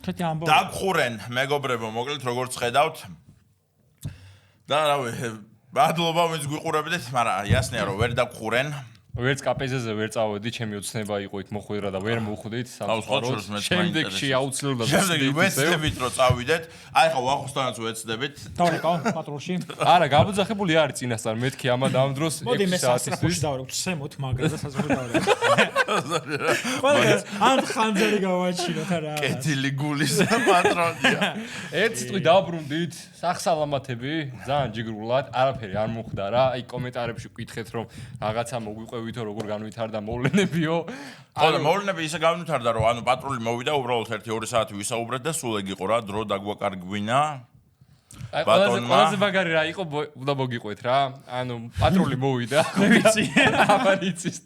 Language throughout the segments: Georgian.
დაგხურენ მეგობრებო, მოკლედ როგორც ხედავთ. და რავი, მადლობა ვინც გვიყურებდით, მაგრამ იასნია რომ ვერ დაგხურენ. ვერც კაპეზეზე ვერ წავედი, ჩემი ოცნება იყო იქ მოხვედრა და ვერ მოვხვდით სამწუხაროდ. შემდეგში აუცილებლად ვეცდებით რომ წავიდეთ. აი ხა ვახოსთანაც ვეცდებით. დავრეკავ პატრულში. არა, გაბოძახებული არის წინასწარ მეთქი ამა ამ დროს 6 საათისთვის. ვცემოთ მაგრა და საზღვარი დავრეკავ. ყველა ან ხანძარი გავაჩინოთ არა. კეთილი გულის პატრონია. ერთ სიტყვით დაბრუნდით, სახსალამათები, ძალიან ჯიგრულად, არაფერი არ მოხდა რა. აი კომენტარებში ვკითხეთ რომ რაღაცა მოგვიყვევითო როგორ განვითარდა მოვლენებიო. ხო და მოვლენები ისე განვითარდა რომ ანუ პატრული მოვიდა უბრალოდ 1-2 საათი ვისაუბრეთ და სულ ეგ იყო რა, დრო დაგვაკარგვინა. აი ყველაზე მაგარი რა იყო უნდა მოგიყვეთ რა. ანუ პატრული მოვიდა. მე ვიცი. აბანიცის.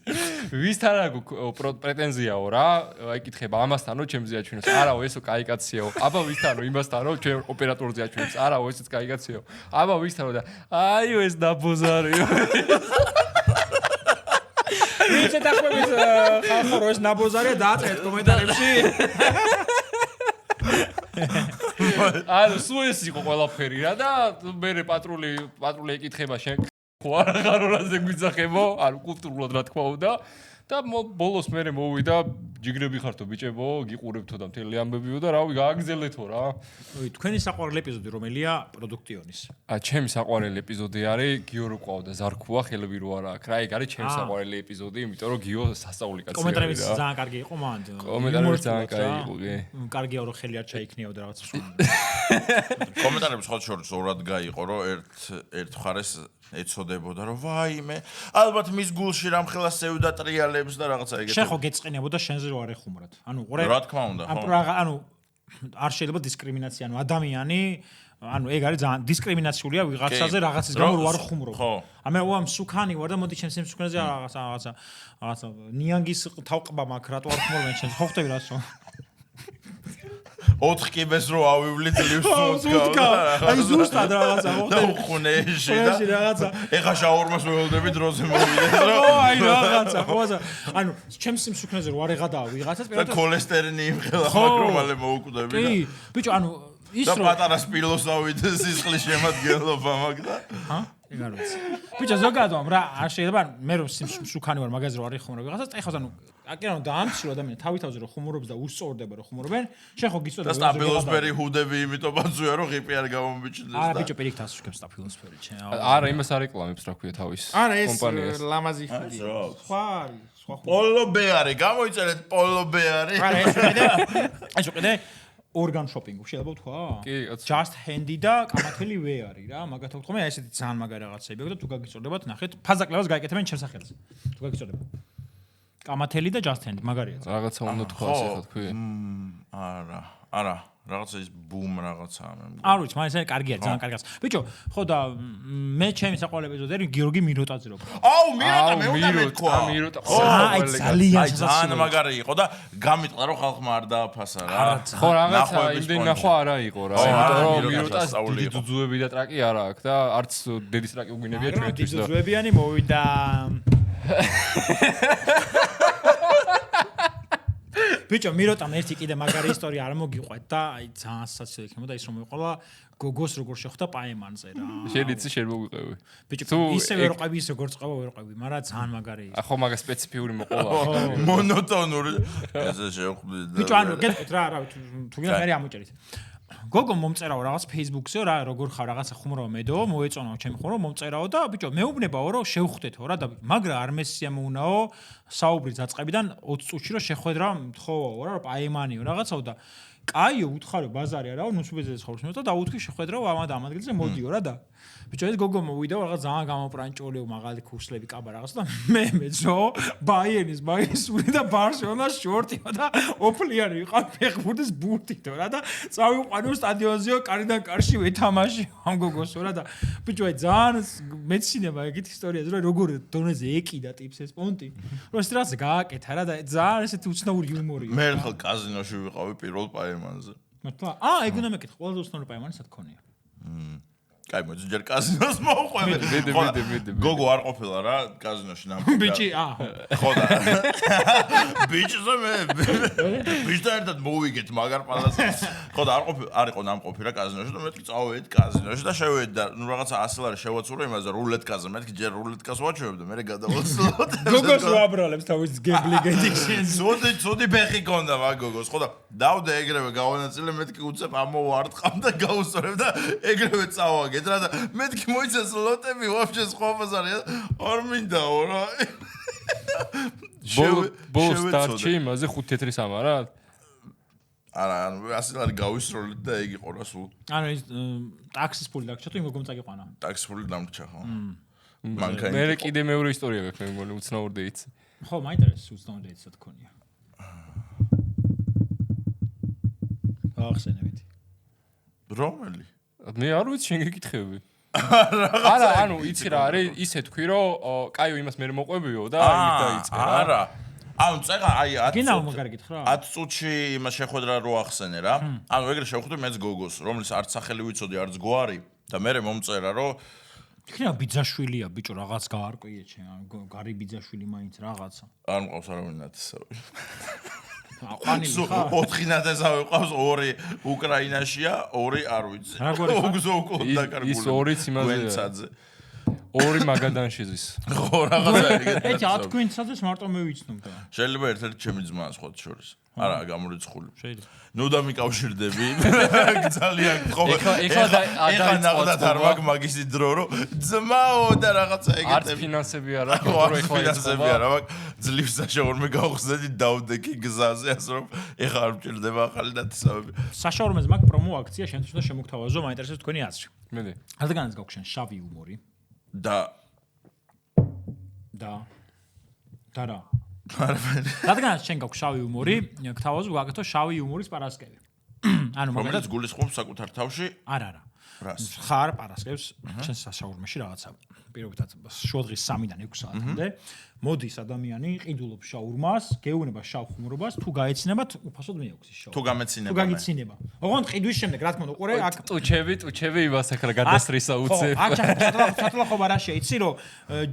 ვისთან აქვს პრეტენზიაო რა. აი კითხება ამასთანო ჩემზე აჩვენებს. არაო ესო კაი კაციაო. აბა ვისთანო იმასთანო ჩემ ოპერატორზე აჩვენებს. არაო ესეც კაი კაციაო. აბა ვისთანო და აიო ეს დაბოზარიო. ვიცი დახვევის ხალხო რომ ეს ნაბოზარია დააწერეთ კომენტარებში. ანუ სულ ეს იყო ყველაფერი რა და მე პატრული ეკითხება შენ ხო არ აღარორაზე გვიძახებო ანუ კულტურულად რა თქმა უნდა და ბოლოს მე მოვიდა ჯიგრები ხართო ბიჭებო გიყურებთო და მთელი ამბებიო და რავი გააგზელეთო რა თქვენი საყვარელი ეპიზოდი რომელია პროდუქტიონის ჩემი საყვარელი ეპიზოდი არის გიო რო ყავდა ზარქუა ხელები რო არა აქ რა ეგ არის ჩემი საყვარელი ეპიზოდი იმიტომ რომ გიო სასწაული კაცია კომენტარებიც ძალიან კარგი იყო მან კომენტარებიც ძალიან კარგი იყო კი კარგია რომ ხელი არ ჩაიქნიაო და რაღაც კომენტარებს ხოთ შორს ორად გაიყო რომ ერთ მხარეს ეცოდებოდა რომ ვაიმე ალბათ მის გულში რამხელა სევდა ტრიალებს და რაღაცა ეგეთი შენ ხო გეწყინებოდა შენზე რო არ ეხუმროთ ანუ რა თქმა უნდა ხო ანუ არ შეიძლება დისკრიმინაცია ანუ ადამიანი ანუ ეგ არის ძალიან დისკრიმინაციულია ვიღაცაზე რაღაცის გამო რო არ ხუმრობ ამე უა მსუქანი ვარ და მოდი ჩემს მსუქანაზე რაღაცა ნიანგის თავყბა მაქვს რატო არ ხუმრობენ ჩემს ხო ხვდები რას რომ 4 კიბეს რო ავივლი ძლივს სულ აი ზუსტად რაღაცა მოხდები ხუნეში და რაღაცა ეხა შაურმას ველოდები დროზე მოვიდეს რა აი რაღაცა ხოაზა ანუ ჩემს მსუქნაზე რო არ ეღადაა ვიღაცას და ქოლესტერინი იმხელა მაკრომალე მოუკვდები და კი ბიჭო ანუ ის რომ პატარა სპილოსავით სისხლის შემადგენლობა მაგ და ჰა ეგ არ ვიცი ბიჭო ზოგადად რა არ შეიძლება მე რომ მსუქანი ვარ მაგაზე რო არ ეხმარო ვიღაცას ეხავს ანუ აკერანო დაამცრო ადამიანი თავი-თავზე რომ ხუმრობს და უსწორდება რომ ხუმრობენ შენ ხო გიწოდა და სტაფილოსფერი ჰუდები იმიტომ ბანძუია რომ ღიპი არ გამომბიჭდეს და არა ბიჭო პირიქით ასუშქებს სტაფილოსფერი შენ არა იმას არ ეკლამებს რა ქვია თავის კომპანიას არა ეს ლამაზი ხუდი სხვა არის სხვა ხუდი პოლო ბეარი გამოიწერეთ პოლო ბეარი არა ეს ყიდე ორგან შოპინგი შეიძლება ვთქვა? კი, just handy და კამათელი ვეარი რა, მაგათო ვთქვა, მე ესეთი ძალიან მაგარი რაღაცები აქვს და თუ გაგიწოდებათ, ნახეთ, ფაზაკლებას გაიკეთებენ ჩემს სახელზე. თუ გაგიწოდებათ. კამათელი და just handy, მაგარია. რაღაცა უნდა თქვას ახლა თქვი. არა, რაღაცა ის ბუმ რაღაცაა მე. არ ვიცი, მაგრამ ეს კარგია, ძალიან კარგია. ბიჭო, ხო და მე ჩემი საყვარელი ეპიზოდი არის გიორგი მიროტაძე რო. აუ, მიროტა მე უნდა მეთქვა. მიროტა. აი, ძალიან მაგარი იყო და გამიტყდა რომ ხალხმა არ დააფასა რა. ხო, რაღაცა იმდენ ნახვა არა იყო რა. იმიტომ რომ მიროტას დიდი ძუძუები და ტრაკი არა აქვს და არც დედის ტრაკი უგინებია ჩვენთვის და. ძუძუებიანი მოვიდა. ბიჭო, მიროტამ ერთი კიდე მაგარი ისტორია არ მოგიყვეთ და აი ძალიან სასაცილო იქნებოდა ის რომ მოიყოლა გოგოს როგორ შეხვდა პაემანზე რა. შენ იცი შენ მოგვიყევი. ბიჭო, ისე ვერ ყვები, ისე როგორც ყვება ვერ ყვები, მაგრამ ძალიან მაგარი იყო. ხო, მაგა სპეციფიური მოყოლა. მონოტონური. ესე შეხვდი და. ბიჭო, ანუ გეტყვით რა, თუ გინდა მე ამოჭერით. გოგო მომწერაო რაღაც Facebook-ზე რა როგორ ხარ რაღაცა ხუმრობა მედო მოეწონაო ჩემი ხუმრობა მომწერაო და ბიჭო მეუბნებაო რომ შევხვდეთო რა და მაგრამ არ მესიამოვნაო საუბრი დაწყებიდან 20 წუთში რომ შეხვედრა მთხოვაო რა პაემანიო რაღაცაო და კაიო უთხარო ბაზარი არაო ნუსუბეზე ცხოვრობს მე და დაუთქვი შეხვედრაო ამად ადგილზე მოდიო რა და ბიჭო ეს გოგო მოვიდა რაღაც ძალიან გამოპრანჭოლიო მაღალი ქურსლები კაბა რაღაც და მე მეძო ბაიერნის ბაიერსური და ბარსელონას შორტიო და ოფლიანი იყო ფეხბურთის ბურთითო რა და წავიყვანო სტადიონზეო კარიდან კარში ვეთამაშიო ამ გოგოსო რა და ბიჭო აი ძალიან მეცინება ეგეთ ისტორიაზე რომ როგორ დონეზე ეკიდა ტიპს ეს პონტი რომ ეს რაღაც გააკეთა რა და ძალიან ესეთი უცნაური იუმორია მე ხალ კაზინოში ვიყავი პირველ პაემანზე მართლა ეგ უნდა მეკითხა ყველაზე უცნაური პაემანი სად ქონია კაი, მოდი ჯერ კაზინოს მოვყვები. მიდი. გოგო არ ყოფილა რა კაზინოში ნამდვილად. ბიჭი, ხო და. ბიჭზე მე ბიჭთან ერთად მოვიგეთ მაგარ პალასს. ხო და არ იყო ნამყოფი რა კაზინოში და მეთქი წავედით კაზინოში და შევედი და ნუ რაღაცა 100 ლარი შევაცურე იმაზე რულეტკაზე. მეთქი ჯერ რულეტკას ვაჩვევებ და მე გადავასწროთ. გოგოს ვაბრალებს თავის gambling addictions. ცუდი ფეხი კონდა მაგ გოგოს. ხო და დავდე ეგრევე გავანაწილე მეთქი უცებ ამოვარტყამ და გავუსწორებ და ეგრევე წავაგე. და მეთქი მოიცეს ლოტები ვაფშე სხვა ბაზარია არ მინდაო რა ბოლოს დარჩი იმაზე 5 თეთრის ამარა არა ანუ 100 ლარი გავისროლეთ და ეგ იყო რა სულ ანუ ის ტაქსის ფული დაგჭა თუ იმ გოგომ წაგიყვანა ტაქსის ფული დამრჩა ხო მე კიდე მეორე ისტორია გაქვს მე მგონი უცნაურ დეიტს ხო მაინტერესებს უცნაურ დეიტსად გქონია ახსენებითი რომელი მე არ ვიცი შენ გეკითხები არა ანუ იცი რა არის ისე თქვი რომ კაიო იმას მე მოყვებიო და იმით დაიწყე რა არა ანუ წეგა აი 10 წუთში იმას შეხვედრა რო ახსენე რა ანუ ეგრე შევხვდი მეც გოგოს რომლის არც სახელი ვიცოდი არც გვარი და მე მომწერა რომ იქნება ბიძაშვილია ბიჭო რაღაც გაარკვიე ჩემ გარი ბიძაშვილი მაინც რაღაცა არ მყავს არავინ ნათესავი აყვანილი ხა 4 ნათესავი ყავს 2 უკრაინაშია 2 არ ვიცი უგზო უკონდა კარგული ის 2-იც იმაზე 2 მაგადანშიზის ხო რაღაცა ეგეთი ეჭ 10 გვინცაძეს მარტო მე ვიცნობ და შეიძლება ერთ-ერთი ჩემი ძმაა სხვა შორის არა გამორიცხული შეიძლება ნუ და მიკავშირდები ძალიან ხო ეხლა ნახდათ არ მაგ მაგისი დრო რომ ძმაო და რაღაცა ეგეთები არც ფინანსები არა ხო ეხლა ფინანსები არა მაგ ძლივს საშაორმე გავხსნედი დავდექი გზაზე ასე რომ ეხლა არ მჭირდება ახალი ნათესავები საშაორმეზე მაგ პრომო აქცია შენ თვითონ შემოგთავაზო მაინტერესებს თქვენი აზრი მედი რადგანაც გაქვს შენ შავი იუმორი და რა რადგანაც შენ გაქვს შავი იუმორი გთავაზობ გაკეთო შავი იუმორის პარასკევი ანუ რომელიც გულისხმობს საკუთარ თავში არა ხარ პარასკევს შენ საშაურმეში რაღაცა პირობითად შუადღის 3-დან 6 საათამდე მოდის ადამიანი ყიდულობს შაურმას გეუბნება შავ ხუმრობას თუ გაეცინება უფასოდ მიაქვს ის შაურმა თუ გამეცინება თუ გაგიცინება ოღონდ ყიდვის შემდეგ რა თქმა უნდა უყურე აქ ტუჩევი იმას აქ რა გადასტრისა უცებ აქ ჩატლა ხო არა შეიცი რომ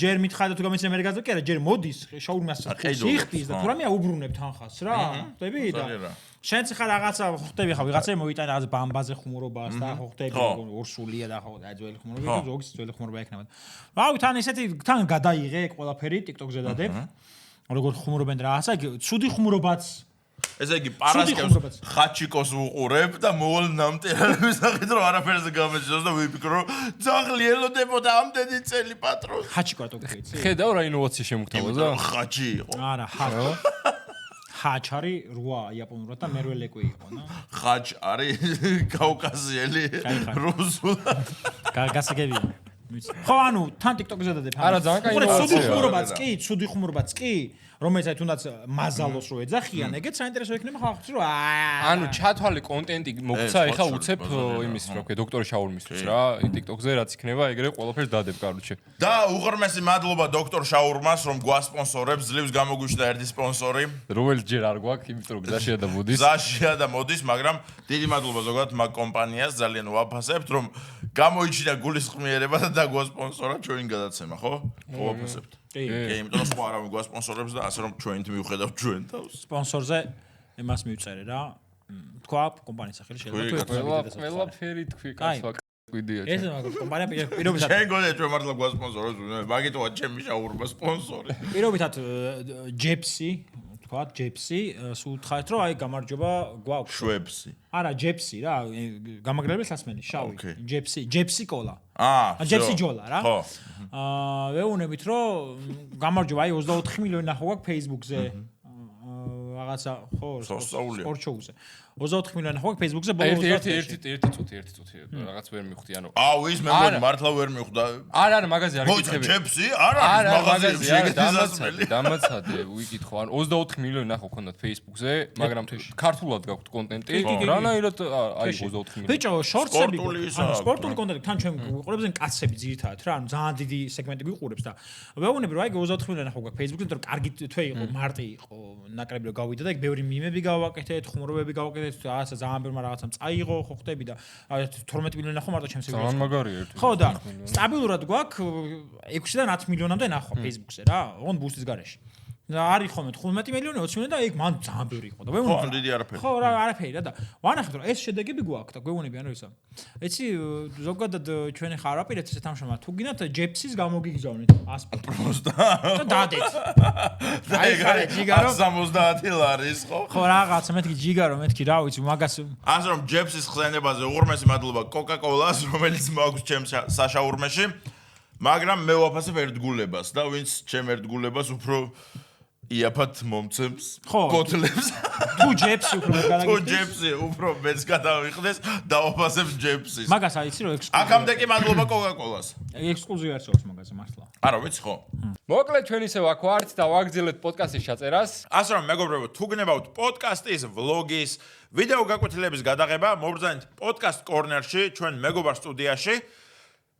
ჯერ მითხარდა თუ გამეცინება მე გაზო კი არა ჯერ მოდის შაურმას იხდის და თუ რამე აუბრუნებ თანხას რა ხტები და შენც ხარ რაღაცა ხტები ხა ვიღაცა მოიტანა რაღაც ბამბაზე ხუმრობას და ხო ხტები ორსულია და ხო ძველი ხუმრობა ზოგის ძველი ხუმრობა ექნება რავი თან ესეთი თან გადაიღე ყველაფერი TikTok-ზე დადებ როგორ ხუმრობენ რაღაცა ცუდი ხუმრობაც ესე იგი პარასკევს ხაჩიკოს უყურებ და მოვალ ნამტერების სახით რომ არაფერზე გამეჩნდეს და ვიფიქრო რომ ძაღლი ელოდებოდა ამდენი წელი პატრონს ხაჩიკო რატო გეიცი ხედავ რა ინოვაცია შემოგთავაზა ხაჩი იყო არა ხაჩ არის 8 იაპონურად და მერვე ლეკვი იყო ნა ხაჩ არის კავკასიელი რუსულად გასაგებია ხო ანუ თან TikTok-ზე დადებ არა ძალიან კაი ინოვაცია ცუდი ხუმრობაც კი რომელიც აი თუნდაც მაზალოს რო ეძახიან ეგეც საინტერესო იქნება ხალხს რომ ანუ ჩათვალე კონტენტი მოგცა ეხა უცებ იმის რა ქვია დოქტორ შაურმისთვის რა TikTok-ზე რაც იქნება ეგრე ყველაფერს დადებ კაროჩე და უღრმესი მადლობა დოქტორ შაურმას რომ გვასპონსორებს ძლივს გამოგვიშდა ერთი სპონსორი რომელიც ჯერ არ გვაქვს იმიტომ რომ გზაშია და მოდის გზაშია და მოდის მაგრამ დიდი მადლობა ზოგადად მაგ კომპანიას ძალიან ვაფასებთ რომ გამოიჩინა გულისხმიერება და დაგვასპონსორა ჩვენი გადაცემა ხო ვაფასებთ კი იმიტომ რომ სხვა არავინ გვასპონსორებს და ასე რომ ჩვენით მივხედავთ ჩვენ თავს სპონსორზე იმას მივწერე რა თქვა კომპანიის სახელი შეიძლება ყველაფერი თქვი კაცვა კვიდია ეს კომპანია პირობითად შენ გონია ჩვენ მართლა გვასპონსორებს მაგითოა ჩემი შაურმა სპონსორი პირობითად ჯეპსი თქვა ჯეპსი სულ თხარით რომ აი გამარჯობა გვაქვს შვებსი არა ჯეპსი რა გამაგრებელი სასმელი შავი ჯეპსი კოლა ჯეპსი ჯოლა რა ვეუბნებით რომ გამარჯობა აი 24 მილიონი ნახო გვაქვს Facebook-ზე რაღაცა ხო სპორტშოუზე 24 მილიონი ნახო გვაქვს Facebook-ზე ბოლოს ერთი წუთი რაღაც ვერ მივხვდი ანუ აუ ის მე მგონი მართლა ვერ მივხვდა არა მაგაზე არ გიკითხები ჯეპსი არა მაღაზიაში დამაცადე ვიკითხო ანუ 24 მილიონი ნახო გქონდათ Facebook-ზე მაგრამ ქართულად გაქვთ კონტენტი რანაირად აი 24 მილიონი ბიჭო შორტსები ანუ სპორტული კონტენტი თან ჩვენ ვიყურებს ან კაცები ძირითადად რა ანუ ძალიან დიდი სეგმენტი ვიყურებს და ვეუბნები რომ აი 24 მილიონი ნახო გვაქვს Facebook-ზე იმიტომ რომ კარგი თვე იყო მარტი იყო ნაკრები რომ გავიდა და ეგ ბევრი მიმები გავაკეთეთ ხუმრობები გავაკეთეთ მაგალითად რაღაცა ძალიან ბევრმა რაღაცამ წაიღო, ხო ხტები და 12 მილიონი ნახო მარტო ჩემს ძალიან მაგარია ერთი. ხო და სტაბილურად გვაქვს 6-დან 10 მილიონამდე ნახვა Facebook-ზე რა, ოღონდ ბუსტის გარეშე. არის ხოლმე 15 მილიონი 20 მილიონი და ეგ მან ძალიან ბევრი იყო და ხო, დიდი არაფერი. ხო, რა არაფერი რა და ვანახეთ რომ ეს შედეგები გვაქვს და გვეუბნებიან რომ ისა. ეცი ზოგადად ჩვენი ხარაპირეთ ესე თამშობა თუ გინდათ ჯეპსის გამოგიგზავნეთ ასპი. პროსტა. და დადეთ. აი გარე ჯიგარო 70 ლარის ხო? ხო რაღაცა მეთქი ჯიგარო მეთქი რა ვიცი მაგას ასე რომ ჯეპსის ხსენებაზე უღრმესი მადლობა Coca-Cola-ს რომელიც მაქვს ჩემს საშაურმეში მაგრამ მე ვაფასებ ერთგულებას და ვინც ჩემ ერთგულებას უფრო იაფად მომცემს კოტლებს თუ ჯეპსი უფრო განაგებს თუ ჯეპსი უფრო მეც გადავიხდეს და ვაფასებ ჯეპსის მაგას აიცი რომ ექსკლუზივი აქამდე კი მადლობა Coca-Cola-ს ექსკლუზივი არსებობს მაგაზე მართლა არა ვიცი ხო მოკლედ ჩვენ ისე ვაქვართ და ვაგრძელებთ პოდკასტის ჩაწერას ასე რომ მეგობრებო თუ გნებავთ პოდკასტის ვლოგის ვიდეო გაკვეთილების გადაღება მობრძანეთ პოდკასტ კორნერში ჩვენ მეგობარ სტუდიაში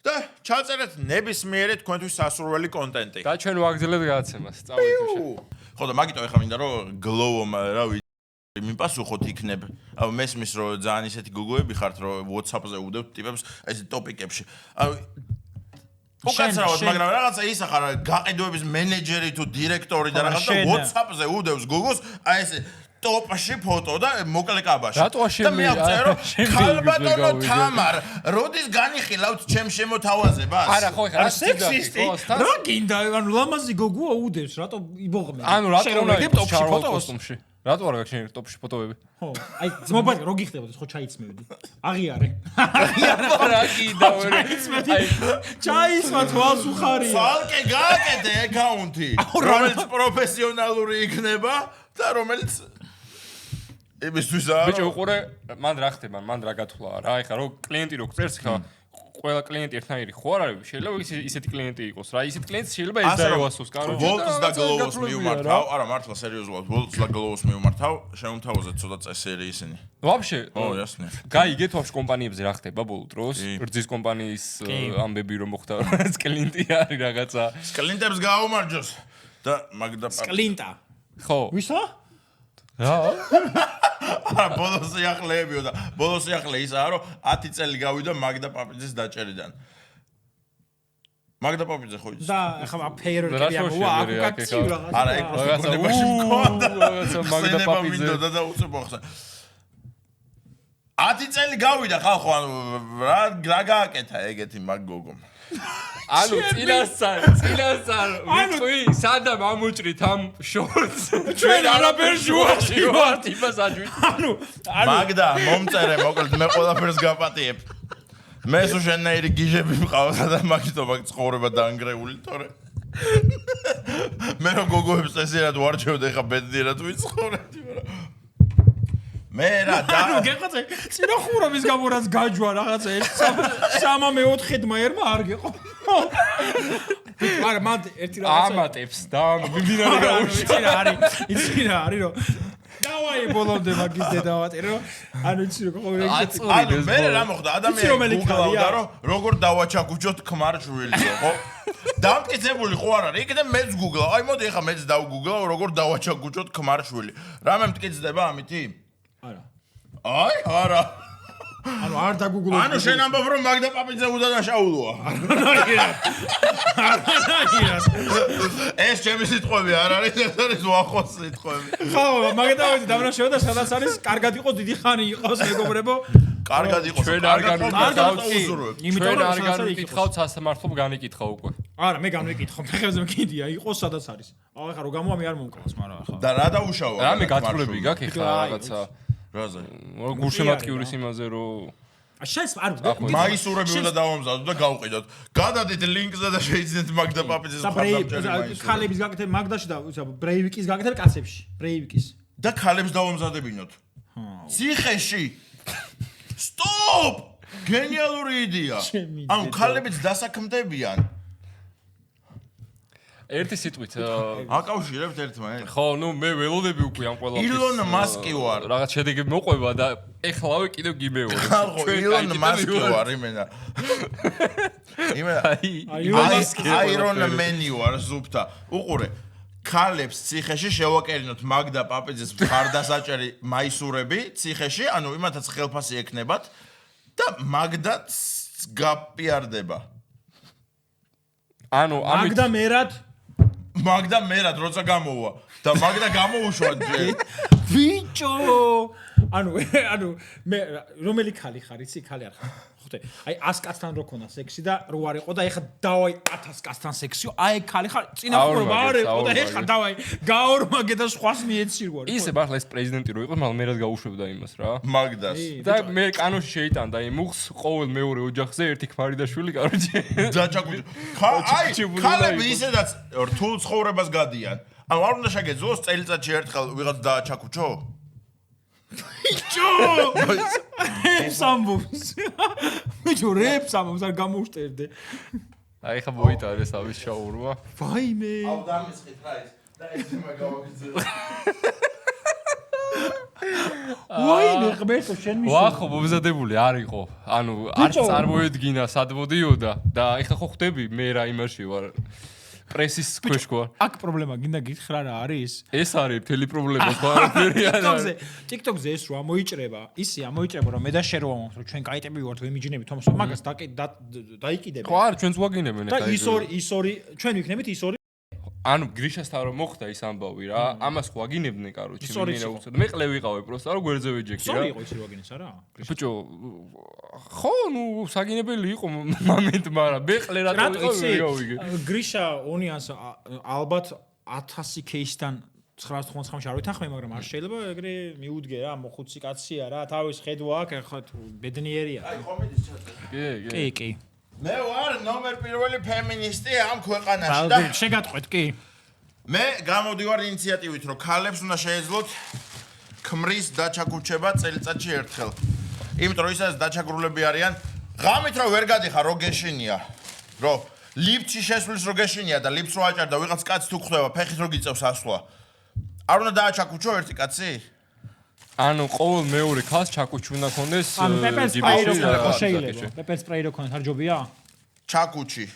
და ჩაწერეთ ნებისმიერი თქვენთვის სასურველი კონტენტი. და ჩვენ ვაგრძელებთ გადაცემას. წავიდეთ. ხო და მაგიტო ეხლა მინდა რომ გლოვომ რა ვიცი მიპასუხოთ იქნებ. აუ მესმის რომ ძალიან ისეთი გოგოები ხართ რომ WhatsApp-ზე უდევთ ტიპებს ეს ტოპიკებში. აუ უკაცრავად მაგრამ რაღაცა ისა ხარ გაყიდვების მენეჯერი თუ დირექტორი და რაღაცა WhatsApp-ზე უდევს გოგოს აი ეს ტოპში ფოტო და მოკლე კაბაში. და მე აღწერო ხალბატონო თამარ, როდის განიხილავთ ჩემ შემოთავაზებას? არა ხო ეხლა სექსისტი. რა გინდა ანუ ლამაზი გოგოა უდევს, რატო იბოღმე? ანუ რატო უნდა იყოს ტოპში ფოტოში? რატო არ გაქვს შენ ტოპში ფოტოები? ხო, აი ძმობა რო გიხდებოდეს ხო ჩაიცმევდი. აღიარე. რა გინდა ვერე? აი ჩაისვა თვალს უხარია. ფალკე გააკეთე აკაუნთი, რომელიც პროფესიონალური იქნება და რომელიც იმისთვის არა. ბიჭო უყურე, მან რა ხდება, მან რა გათვლა რა, ეხლა რო კლიენტი რო წერს, ხა ყველა კლიენტი ერთნაირი ხო არ არის, შეიძლება ისეთი კლიენტი იყოს რა, ისეთი კლიენტი შეიძლება ეს დაევასოს, კარო. ვოლტს და გლოვოს მიუმართავ, არა მართლა სერიოზულად, ვოლტს და გლოვოს მიუმართავ, შემომთავაზეთ ცოტა წესიერი ისინი. ვაფშე, ო, ясно. გაიგეთ ვაფშე კომპანიებზე რა ხდება ბოლო დროს? რძის კომპანიის ამბები რომ მოხდა, ეს კლიენტი არის რაღაცა. კლიენტებს გააუმარჯოს და მაგდა კლინტა. ხო. ვისა? რა? ბოლოს იახლეებიო და ბოლოს იახლე ისაა რომ 10 წელი გავიდა მაგდა პაპიძის დაჭერიდან. მაგდა პაპიძე ხო იცი? და ახლა ფეიერვერკები ამოვა აკაცი რაღაცა. არა, ეგ პროსტო გონებაში მქონდა. რაღაცა მაგდა პაპიძე. და უცებ ახსა. 10 წელი გავიდა ხალხო ანუ რა გააკეთა ეგეთი მაგ გოგომ. ანუ წინასწარ ვიტყვი სადა მომუჭრით ამ შორტს ჩვენ არაფერ შუაში ვართ იმას აჯვით ანუ მაგდა მომწერე მოკლედ მე ყველაფერს გაპატიებ მე სულ შენნაირი გიჟები მყავს და მაგითო მაგ ცხოვრება დაანგრეული თორე მე რო გოგოებს ესერად ვარჩევდი ხა ბედნიერად ვიცხოვრებდი მაგრამ მე რა და ანუ გეყოწე წინა ხურობის გამო რაც გაჯვა რაღაცა 3-4 დმაერმა არ გეყო არა მანდ ერთი რაღაცა ამატებს და მიმდინარე გაუშვა იცი რა არის რომ დავაი ბოლომდე მაგის დედავატე რომ ანუ იცი რომ ყოველ ანუ მე რა მოხდა ადამიანი გუგლავდა რომ როგორ დავაჩაგუჯოთ ქმარშვილიო ხო დამტკიცებული ხო არ არის იქნებ მეც გუგლავ აი მოდი ეხა მეც დავგუგლავ როგორ დავაჩაგუჯოთ ქმარშვილი რამე მტკიცდება ამითი აი არა ანუ არ დაგუგლო ანუ შენ ამბობ რომ მაგდა პაპიძე უნდა დაშაულოა ეს ჩემი სიტყვები არ არის ეს არის უახლოს სიტყვები ხო მაგდა ვიცი დამნაშავე და სადაც არის კარგად იყოს დიდი ხანი იყოს მეგობრებო კარგად იყოს ჩვენ არ განვიკითხავთ სასამართლომ განიკითხა უკვე არა მე განვიკითხავ ფეხებზე მკიდია იყოს სადაც არის აუ ეხლა რო გამოვა მე არ მომკლავს მაგრამ ახლა და რა დაუშავა რა მე გათვლები გაქვს ეხლა რაღაცა რაზე გულშემატკივრის იმაზე რომ შენს არ მაისურები უნდა დავამზადოთ და გავყიდოთ გადადით ლინკზე და შეიძინეთ მაგდა პაპიძის ხალხებს ხალების გაკეთებ მაგდაში და ბრეივიკის გაკეთებ კაცებში ბრეივიკის და ხალებს დავამზადებინოთ ციხეში სტოპ გენიალური იდეა ანუ ხალებიც დასაქმდებიან ერთი სიტყვით აკავშირებთ ერთმანეთს ხო ნუ მე ველოდები უკვე ამ ყველაფერს ილონ მასკი ვარ რაღაც შედეგები მოყვება და ეხლავე კიდევ გიმეორე ხო ილონ მასკი ვარ იმენა აირონ მენი ვარ ზუფთა უყურე ქალებს ციხეში შევაკერინოთ მაგდა პაპიძის მხარდასაჭერი მაისურები ციხეში, ანუ იმათაც ხელფასი ექნებათ და მაგდაც გაპიარდება. ანუ ამით მაგდა მერად როცა გამოვა და მაგდა გამოუშვა ბიჭო ანუ მე რომელი ქალი ხარ იცი ქალი არ ხარ ხვდე აი 100 კაცთან რო ქონა სექსი და რო არ იყო და ეხა დავაი 1000 კაცთან სექსიო აი ქალი ხარ წინა ხურობა არ იყო და ეხა დავაი გაორმაგე და სხვას მიეცირო ისე ახლა ეს პრეზიდენტი რო იყო მაგრამ მერად გაუშვებდა იმას რა მაგდას და მე კანონში შეიტანდა იმ მუხს ყოველ მეორე ოჯახზე ერთი ქმარიაშვილი კაროჩე დაჭაკუჭ აი ქალები ისედაც რთულ ცხოვრებას გადიან ანუ არ უნდა შეგეძლოს წელიწადში ერთხელ ვიღაც დააჩაკუჭო ბიჭო სამბობს ბიჭო რეპს ამობს არ გამოუშტერდე აი ხა მოიტანეს ამის შაურმა ვაიმე აუ დამისხით რა ის და ეს მაგავაგზე ვაიმე ღმერთო შენ მიშო ვახო მომზადებული არ იყო ანუ არ წარმოედგინა სად მოდიოდა და ეხა ხო ხვდები მე რა იმაში ვარ პრესის ქვეშ ვარ აქ პრობლემა გინდა გითხრა რა არის ეს არის მთელი პრობლემა ხო არაფერი არა TikTok-ზე ეს რო ამოიჭრება ისე ამოიჭრება რომ მე და შე რო ამბობ რომ ჩვენ კაიტები ვართ ვემიჯნებით თომას მაგას დაიკიდებენ ხო არ ჩვენც ვაგინებენ ეხლა ის ორი ჩვენ ვიქნებით ის ორი ანუ გრიშასთან რომ მოხდა ის ამბავი რა ამას ხო აგინებდნენ კაროჩი ვინა უცოდ მე ყლე ვიყავე პროსტა რომ გვერდზე ვეჯექი რა სორი იყო ისე ვაგინეს არა ბიჭო ხო ნუ საგინებელი იყო მომენტ მაგრამ მე ყლე რატო ვიყავი გრიშა ონიანს ალბათ 1000 кейსთან 999-ში არ ვითანხმე მაგრამ არ შეიძლება ეგრე მიუდგე რა მოხუცი კაცია რა თავის ხედვა აქვს ხო ბედნიერია აი ხომიდის ჩატე კი მე ვარ ნომერ პირველი ფემინისტი ამ ქვეყანაში და შეგატყვეთ კი მე გამოდივარ ინიციატივით რომ ქალებს უნდა შეეძლოთ ქმრის დაჩაკუჩება წელიწადში ერთხელ იმიტომ რომ ისაც დაჩაგრულები არიან ღამით რომ ვერ გადიხარ რო გეშინია რომ ლიფტში შესვლის რო გეშინია და ლიფტს რო აჭარ და ვიღაც კაცი თუ ხვდება ფეხით რო გიწევს ასვლა არ უნდა დააჩაკუჩო ერთი კაცი ანუ ყოველ მეორე ქალს ჩაკუჩი უნდა ქონდეს პეპერ სპრეი რო ქონდეს არ ჯობია ჩაკუჩი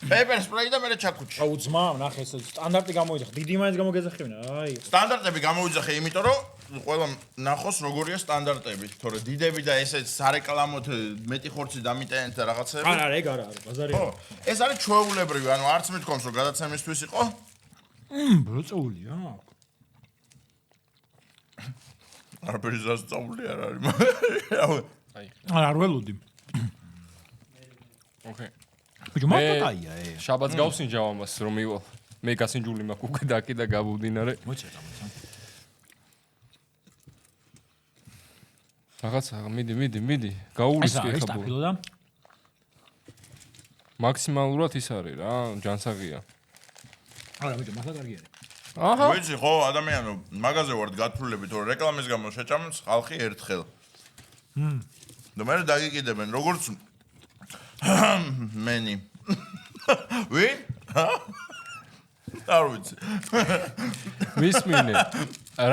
პეპერ სპრეი და მე ჩაკუჩი აუ ძმა ნახე ეს სტანდარტი გამოიძახე დიდი მაინც გამოგეძახებინა აი სტანდარტები გამოიძახე იმიტომ რომ ყველა ნახოს როგორია სტანდარტები თორე დიდები და ესეც სარეკლამოთ მეტი ხორცი დამიტანეთ და რაღაცები არა ეგ არა ბაზარი ხო ეს არის ჩვეულებრივი ანუ არც მithkoms რომ გადაცემისთვის იყო ბროწეულია არაფერი სასწაული არ არის აი არ ველოდი ოკეი ბიჭო მარტოა შაბათს გავსინჯავ ამას რომ მივალ მე გასინჯული მაქვს უკვე დაკი და გავუდინარე მოიწერა რაღაცა მიდი გაულისკე ხაბო მაქსიმალურად ის არის რა ჯანსაღია არა ბიჭო მართლა კარგი არის აჰა ვიცი ხო ადამიანო მაგაზე ვართ გათვლილები თორე რეკლამის გამო შეჭამს ხალხი ერთხელ და მე დაგიკიდებენ როგორც მენი ვინ არ ვიცი მისმინე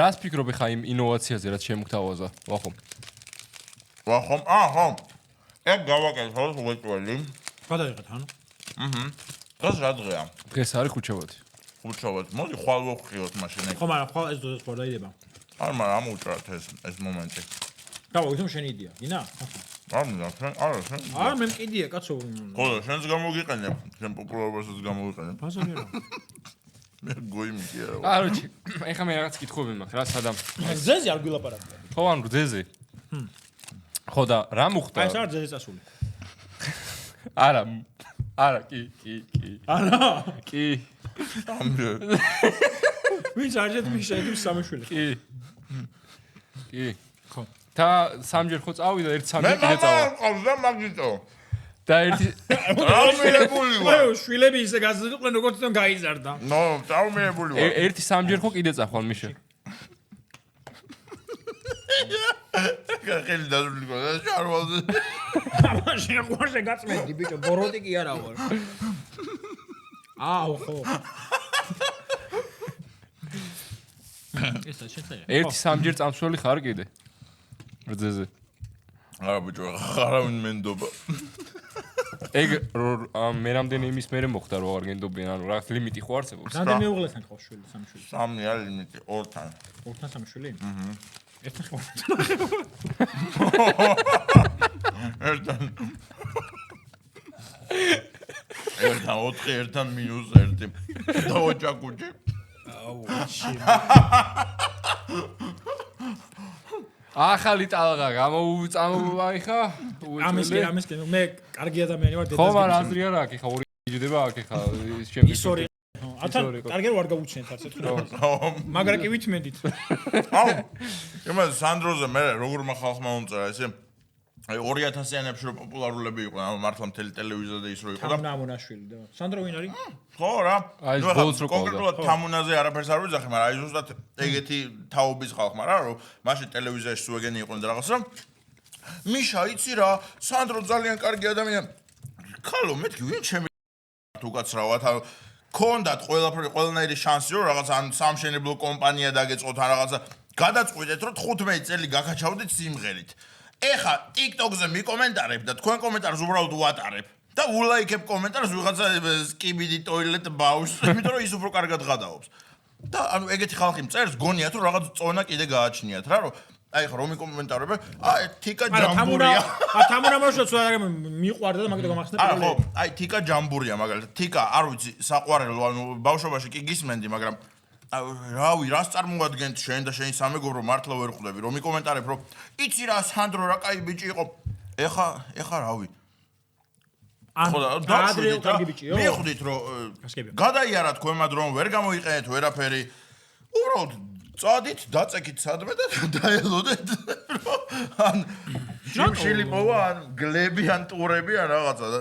რას ფიქრობ ხა იმ ინოვაციაზე რაც შემოგთავაზა ვახომ ხო ეგ გავაკეთოთ უეჭველი გადაიღეთ ანუ დღეს რა დღეა დღეს არის ხუთშაბათი ხუთშაბათი მოდი ხვალ ვხიოთ მაშინ ეგ ხო მაგრამ ხვალ ეს დოდას ხარ დაიდება არ მაგრამ ამოუჭრათ ეს მომენტი დავავითომ შენი იდეა გინა არა მე მყიდია კაცო ხო შენს გამოგიყენებ შენ პოპულარობასაც გამოგიყენებ ბაზარი რა მე გოიმიკი არა კაროჩი ეხა მე რაღაც კითხვები მაქვს რა სადამ ზეზე არ გვილაპარაკია ხო ანუ ძეზე ხო და რა მოხდა აი ეს არ ძეზე წასული არა კი არა კი ამბე ვინც არ შედი მიშედი სამეშვილი კი ხო და სამჯერ ხო წავიდა ერთ სამჯერ კიდე წავა მე ყავდა მაგიტო და ერთი წავმილებული ვარ აი შვილები ისე გაზრდილყვენ როგორც თვითონ გაიზარდა ნო წავმილებული ვარ ერთი სამჯერ ხო კიდე წახვალ მიშე ხელი დაზრული ყო შარვალზე შენ ყურზე გაწმენდი ბიჭო ბოროტი კი არა ვარ აუ ხო ეს შეწია ერთი სამჯერ წამსველი ხარ კიდე რძეზე არა ბიჭო ხარავინ მენდობა ეგ მე რამდენი იმის მერე მოხდა რომ აღარ გენდობიან, ანუ რაღაც ლიმიტი ხო არსებობს? რამდენი მეუღლესთან ყავს შვილი, სამი შვილი? 3 არის ლიმიტი, 2-თან. 2-თან 3 შვილი? ერთთან ხო? ერთთან 4, ერთთან -1 და ოჯახუჯი. აუ, ში. ახალი ტალღა გამოუწამოვაი ხა? ამის კი მე კარგი ადამიანი ვარ ხო, მაგრამ აზრი არა აქვს, ხა 2 იჯდება აქ ხა შემდგომ. ის ორი. ათან კარგია ვარ გავუჩინეთ არც ერთხელ. მაგრამ კი ვითმედით. აუ, იმას სანდროზე მე როგორმა ხალხმა მომწერა ესე აი 2000-იანებში რო პოპულარულები იყვნენ, ანუ მართლა მთელი ტელევიზია და ის რო იყო და თამუნამონაშვილი და სანდრო ვინ არის? ხო რა. აი ბოლოს რო კონკრეტულად თამუნაზე არაფერს არ ვიძახი, მაგრამ აი ზუსტად ეგეთი თაობის ხალხმა რა, რომ მაშინ ტელევიზიაში სულ ეგენი იყვნენ და რაღაცა. მიშა, იცი რა, სანდრო ძალიან კარგი ადამიანი. ხალო, მეთქი ვინ ჩემი თუ კაცრავად, ანუ კონდათ ყველაფერი ყველანაირი შანსი რომ რაღაც ან სამშენებლო კომპანია დაგეწყოთ ან რაღაცა გადაწყვიტეთ რომ 15 წელი გაქაჩავდით სიმღერით. ეხა TikTok-ზე მიკომენტარებ და თქვენ კომენტარს უბრალოდ უატარებ და ულაიქებ კომენტარს ვიღაცა skibidi toilet ბავშვს, იმიტომ რომ ის უფრო კარგად გადაობს. და ანუ ეგეთი ხალხი მწერს, გონიათ რომ რაღაც წონა კიდე გააჩნიათ რა, რომ აი ხა რომ მიკომენტარებ, აი თიკა ჯამბურია. თამუნამონაშვილს მიყვარდა და მაგით გამახსნა პირველი. ხო, აი თიკა ჯამბურია მაგალითად. თიკა არ ვიცი, საყვარელო, ანუ ბავშვობაში კი გისმენდი, მაგრამ რავი, რას წარმოადგენთ შენ და შენი სამეგობრო მართლა ვერ ხვდები, რომ მიკომენტარებ, რომ იცი რა სანდრო რა კაი ბიჭი იყო. ეხა რავი. ხო და დაშვიდით რა. მიხვდით რომ გადაიარა თქვენმა რომ ვერ გამოიყენეთ ვერაფერი. უბრალოდ წადით, დაწეკით სადმე და დაელოდეთ. ან ჯიმშილი მოვა, ან გლები, ან ტურები, ან რაღაცა და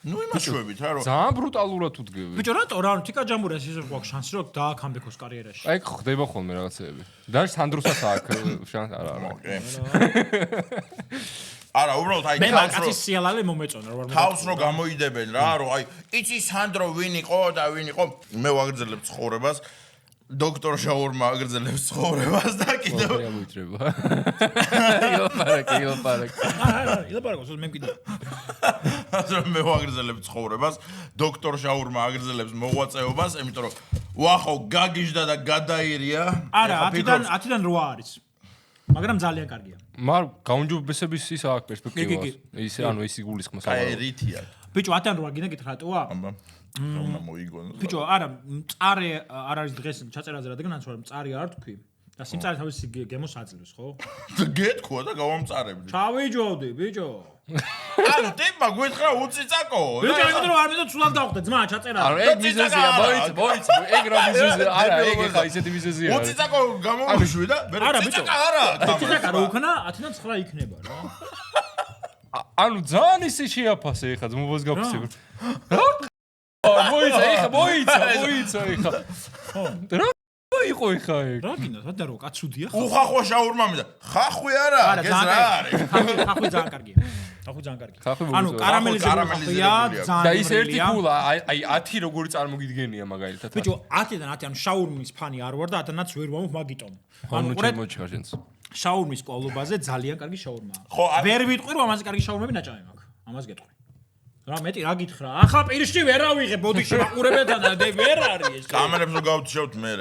ნუ იმაშვებით რა რომ ძალიან ბრუტალურად უდგები. ბიჭო რატო რა თიკა ჯამბურიას ისე გვაქვს შანსი რომ დააკამბეკოს კარიერაში. აი ხდება ხოლმე რაღაცეები. და სანდროსაც აქვს შანსი არა. არა, უბრალოდ აი მე მაგაცის სიალალე მომეწონა რომ თავს რო გამოიდებენ რა, რომ აი იცი სანდრო ვინ იყო და ვინ იყო. მე ვაგრძელებ ცხოვრებას. დოქტორ შაურმა აგრძელებს ცხოვრებას და კიდევ მოიჭრება. ილაპარაკი. ილაპარაკოს მე მგიდა. ასე მე ვაგრძელებ ცხოვრებას. დოქტორ შაურმა აგრძელებს მოღვაწეობას, იმიტომ რომ ვახო გაგიჟდა და გადაირია. არა, 10-დან 8 არის. მაგრამ ძალიან კარგია. მაგრამ გაუნჯობესების ის აქვს პერსპექტივა. ის ანუ ის იგულისხმოს. აი რითია. ბიჭო 10-დან 8 გინდა გითხრა რატოა? უნდა მოიგონოს. ბიჭო, არა, მწარე არ არის დღეს ჩაწერაზე რადგანაც ვარ მწარი არ თქვი და სიმწარე თავისი გემოს აძლევს, ხო? გეთქვა და გავამწარებდი. ჩავიჯოვდი, ბიჭო. ანუ ტიპმა გითხრა უწიწაკო. ბიჭო, ეგ რომ არ მიდო სულად დავხდე, ძმა, ჩაწერა. ანუ ეგ მიზეზია, მოიც, ეგ რა მიზეზია? არა, ეგ ხა ისეთი მიზეზია. უწიწაკო გამომიშვი და მე უწიწაკა არა. უწიწაკა რო უკნა 10-დან 9 იქნება რა. ანუ ძალიან ისე შეაფასე ხა ძმობას გაფასებ. მოიცა ეხა. რა იყო ეხა ეგ? რა გინდა, სადა რო კაცუდია ხა? უხახვა შაურმა მინდა. ხახვი არა, ეს რა არის? ხახვი ძალიან კარგია. ხახვი ძალიან კარგია. ანუ კარამელიზებული ხახვია, ძალიან. და ის ერთი ქულა, აი 10 როგორი წარმოგიდგენია მაგალითად. ბიჭო, 10-დან 10, ანუ შაურმის ფანი არ ვარ და 10-დანაც ვერ ვამობ მაგიტომ. ანუ ყურეთ მოჩხარჯენს. შაურმის კვალობაზე ძალიან კარგი შაურმაა. ვერ ვიტყვი რომ ამაზე კარგი შაურმები ნაჭამი მაქვს. ამას გეტყვი. რა მეტი რა გითხრა? ახლა პირში ვერ ავიღე ბოდიში მაყურებელთან და ვერ არის ეს. კამერებს რო გავთიშავთ მე.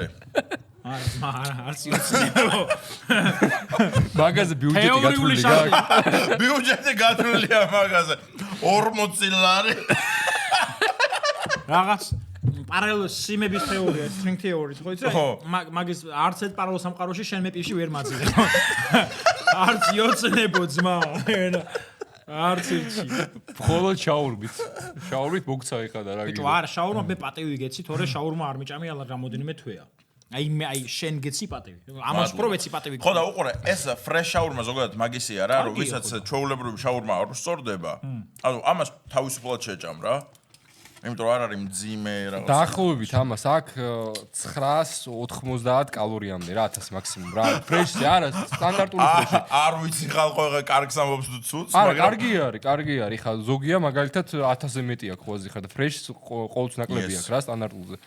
არა, არც იოცნებო. მაგაზე ბიუჯეტი გათვლილი გაქვს. ბიუჯეტი გათვლილია მაგაზე. 40 ლარი. რაღაც პარალელ სიმების თეორია, string theory, ხო იცი? მაგის არც ერთ პარალელ სამყაროში შენ მე პირში ვერ მაძლევ. არც იოცნებო ძმა. არც ერთი. მხოლოდ შაურმით მოგცა ეხა და რა გიგო. ბიჭო, არა, შაურმა მე პატევი გეცი, თორე შაურმა არ მიჭამია რამოდენიმე თვეა. აი შენ გეცი პატევი. ამას უფრო ვეცი პატევი. ხო და უყურე, ეს fresh შაურმა ზოგადად მაგისია რა, რომ ვისაც ჩვეულებრივი შაურმა არ სწორდება. ანუ ამას თავისუფლად შეჭამ რა. იმიტომ რომ არ არის მძიმე რაღაც. დაახლოებით ამას აქ 990 კალორიამდე რა 1000 მაქსიმუმ რა. ფრეში არა, სტანდარტული ფრეში. არ ვიცი ხალხო ეგ კარგს ამბობს თუ ცუც, მაგრამ კარგი არის. ხა ზოგია მაგალითად 1000-ზე მეტი აქვს ხოაზი ხა და ფრეშს ყოველთვის ნაკლები აქვს რა სტანდარტულზე.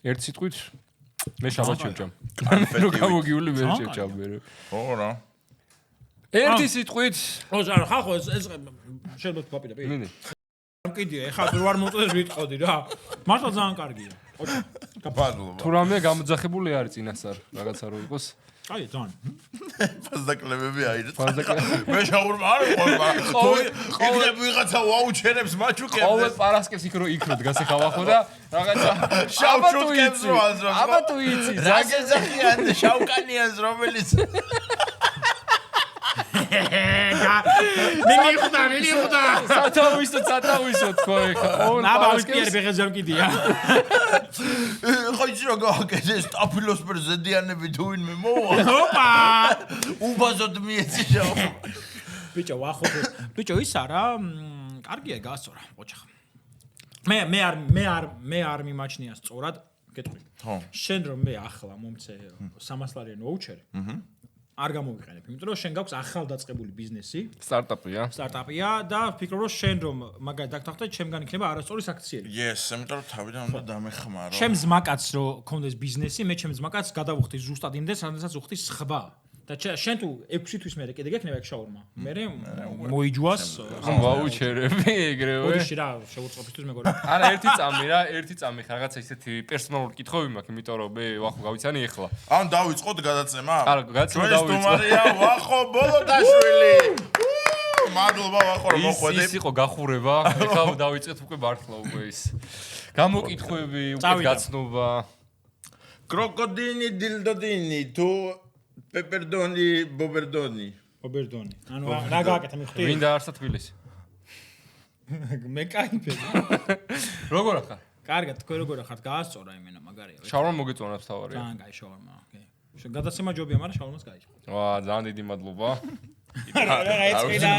ერთ სიტყვით მე შაბათ შევჭამ. რო გამოგიული ვერ შევჭამ მე. ხო რა. ერთი სიტყვით. ხო, ხახო ეს შეიძლება გვაპირდები. კიდია, ეხლა თუ არ მოწდეს ვიტყოდი რა. მართლა ძალიან კარგია. მადლობა. თუ რამე გამოძახებული არის წინასწარ, რაღაცა რო იყოს. აი, ძალიან. ფასდაკლებები აირეთ. ფასდაკლებები. მე შაურმა არ ვიყავ. იქნებ ვიღაცა ვაუჩერებს მაჩუკებს. ყოველ პარასკევს იქ რო დგას ახავახო და რაღაცა შავშუტკებს რო აზრობს. აბა თუ იცი, ზაგეზახიან შავკანიანს რომელიც მინიხდა. სათავისო თქო ეხა. ყოველ აბა პარასკევს ვისპიერ ბეღეძამ კიდია. ხო იცი რა გავაკეთე სტაფილოსფერ ზედიანები თუ ვინმე მოვა. ოპა! უბაზოდ მიეცი შავ. ბიჭო, ვახოთ. ბიჭო, ის არა, კარგია გასწორა, ოჩახ. მე არ მიმაჩნია სწორად, გეტყვი. ხო. შენ რომ მე ახლა მომცე 300 ლარიანი ვაუჩერი. არ გამოვიყენებ, იმიტომ რომ შენ გაქვს ახალდაწყებული ბიზნესი, სტარტაპია და ვფიქრობ რომ შენ რომ მაგალითად დაგთანხმდე, ჩემგან იქნება არასწორი აქციები. Yes, იმიტომ რომ თავიდან უნდა დამეხმარო. ჩემს მაკაც რო ქონდეს ბიზნესი, მე ჩემს მაკაც გადავუხდი ზუსტად იმდენს, როდესაც უხდი სხვა. და შენ თუ 6 თვის მერე კიდე გექნება ეგ შაურმა. მე მოიჯვას ხომ ვაუჩერები ეგრევე. ოდიში რა შეუწყობისთვის მეგონა. არა ერთი წამი ხა რაღაცა ისეთი პერსონალური კითხვები მაქვს, იმიტომ რომ მე ვახო გავიცანი ეხლა. ან დავიწყოთ გადაცემა? არა, გადაცემა დავიწყოთ. სტუმარია ვახო ბოლოტაშვილი. მადლობა ვახო რომ მოხვედი. ის იყო გახურება, ეხლა დავიწყეთ უკვე მართლა უკვე ის. გამოკითხვები, უკვე გაცნობა. კროკოდინი დილდოდინი თუ პეპერდონი ბობერდონი. ობერდონი. ანუ რა გააკეთა მიხდი? ვინ დაარსა თბილისი? მე кайფე. როგორ ახარ? კარგად, თქვენ როგორ ახართ? გაასწორა იმენა მაგარია. შაურმა მოგეწონათ თავარია. ძალიან კაი შაურმა, ოკეი. გადაცემა ჯობია, მაგრამ შაურმას კაი. ვა, ძალიან დიდი მადლობა.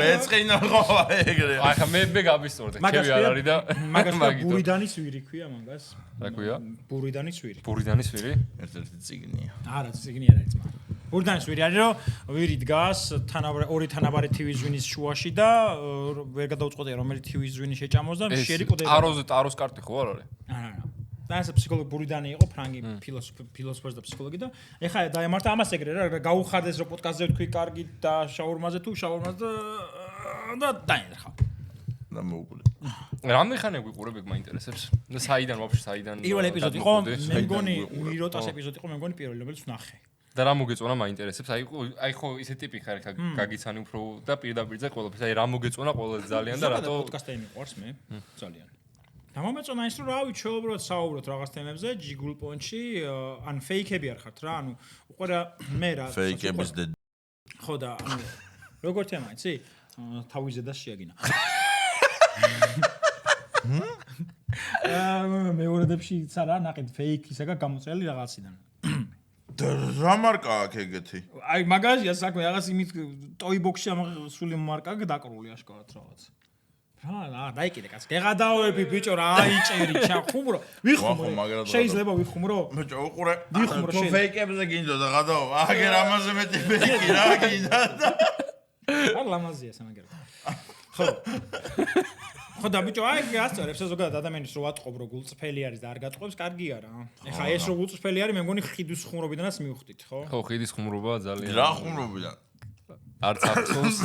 მეწყინა ხო ეგრე. აი ხა მე გავისწორდი, ჩემი არ არის და მაგას ბურიდანის ვირი ქვია მაგას. რა ქვია? ბურიდანის ვირი. ბურიდანის ვირი? ერთ-ერთი ციგნია. არა, ციგნი არ არის ძმა. ბურიდანის ვირი არის, რომ ვირი დგას ორი თანაბარი TV ზვინის შუაში და ვერ გადაუწყვეტია რომელი TV ზვინი შეჭამოს და შეერიკო და ტაროს კარტი ხო არ არის? არა. და ეს ფსიქოლოგი ბურიდანი იყო, ფრანგი ფილოსოფოსი და ფსიქოლოგი და ეხლა დაემართა ამას ეგრე რა, გაუხარდეს რომ პოდკასტზე ვთქვი კარგი და შაურმაზე თუ შაურმაზე და დაინერხა. და მოუკვდე. რამე ხანე გვიყურებ ეგ მაინტერესებს. და საიდან ვაფშე საიდან? პირველ ეპიზოდი იყო, მე მგონი მიროტას ეპიზოდი იყო, მე მგონი პირველი, რომელიც ვნახე. და რა მოგეწონა მაინტერესებს? აი ხო ისე ტიპი ხარ ხა გაგიცანი უფრო და პირდაპირზე ყველაფერს. აი რა მოგეწონა ყველაზე ძალიან და რატო პოდკასტები მიყვარს მე ძალიან. გამომეწონა ის რომ რა ვიცი, უბრალოდ საუბრობთ რაღაც თემებზე, ჯიგულ პონჩი, ან ფეიქები არ ხართ რა, ანუ უყურე მე რა ფეიქების და ხო და ანუ როგორ თემა იცი? თავიზე და შეაგინა. მეორედებში ცა რა ნაყიდ ფეიქისაგან გამოწელი რაღაციდან. რა მარკა აქვს ეგეთი? აი მაგაზია საქმე რაღაც იმით ტოიბოქსში ამ სული მარკა დაკრული აშკარად რაღაც. რა დაიკიდე კაც. გეღადაოები ბიჭო რა აიჭერი ხუმრო. ვიხუმრო. შეიძლება ვიხუმრო? ბიჭო უყურე. ვიხუმრო თუ ფეიქებზე გინდოდა გადაო. აგერ ამაზე მეტი ფეიქი რა გინდა და არ ლამაზია სამაგერო. ხო. ხო და ბიჭო აი გასწორებს ზოგადად ადამიანის რო ატყობ რო გულწრფელი არის და არ გატყობს კარგია რა. ეხა ეს რო გულწრფელი არის მე მგონი ხიდის ხუმრობიდანაც მივხვდით ხო? ხო ხიდის ხუმრობა ძალიან. რა ხუმრობიდან? არც აფსოს.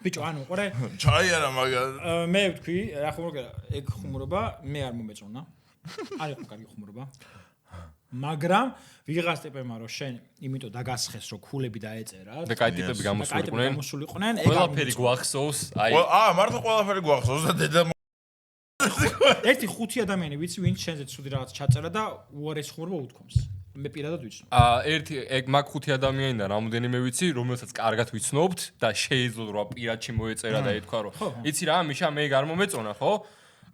ბიჭო ანუ ყურე ჩაი არა მაგა. მე ვთქვი რა ხუმრობა ეგ ხუმრობა მე არ მომეწონა. არ იყო კარგი ხუმრობა. მაგრამ ვიღას ტიპებმა რომ შენ იმიტომ დაგასხეს რომ ქულები დაეწერა და კაი ტიპები გამოსულიყვნენ ყველაფერი გვახსოვს აი მართლა ყველაფერი გვახსოვს და დედა ერთი 5 ადამიანი ვიცი ვინც შენზე ცუდი რაღაც ჩაწერა და უარეს ხუმრობა უთქვამს მე პირადად ვიცნობ ერთი ეგ მაგ 5 ადამიანიდან რამოდენიმე ვიცი რომელსაც კარგად ვიცნობთ და შეიძლება რომ პირადში მოეწერა და ეთქვა რომ იცი რა მიშა მე არ მომეწონა ხო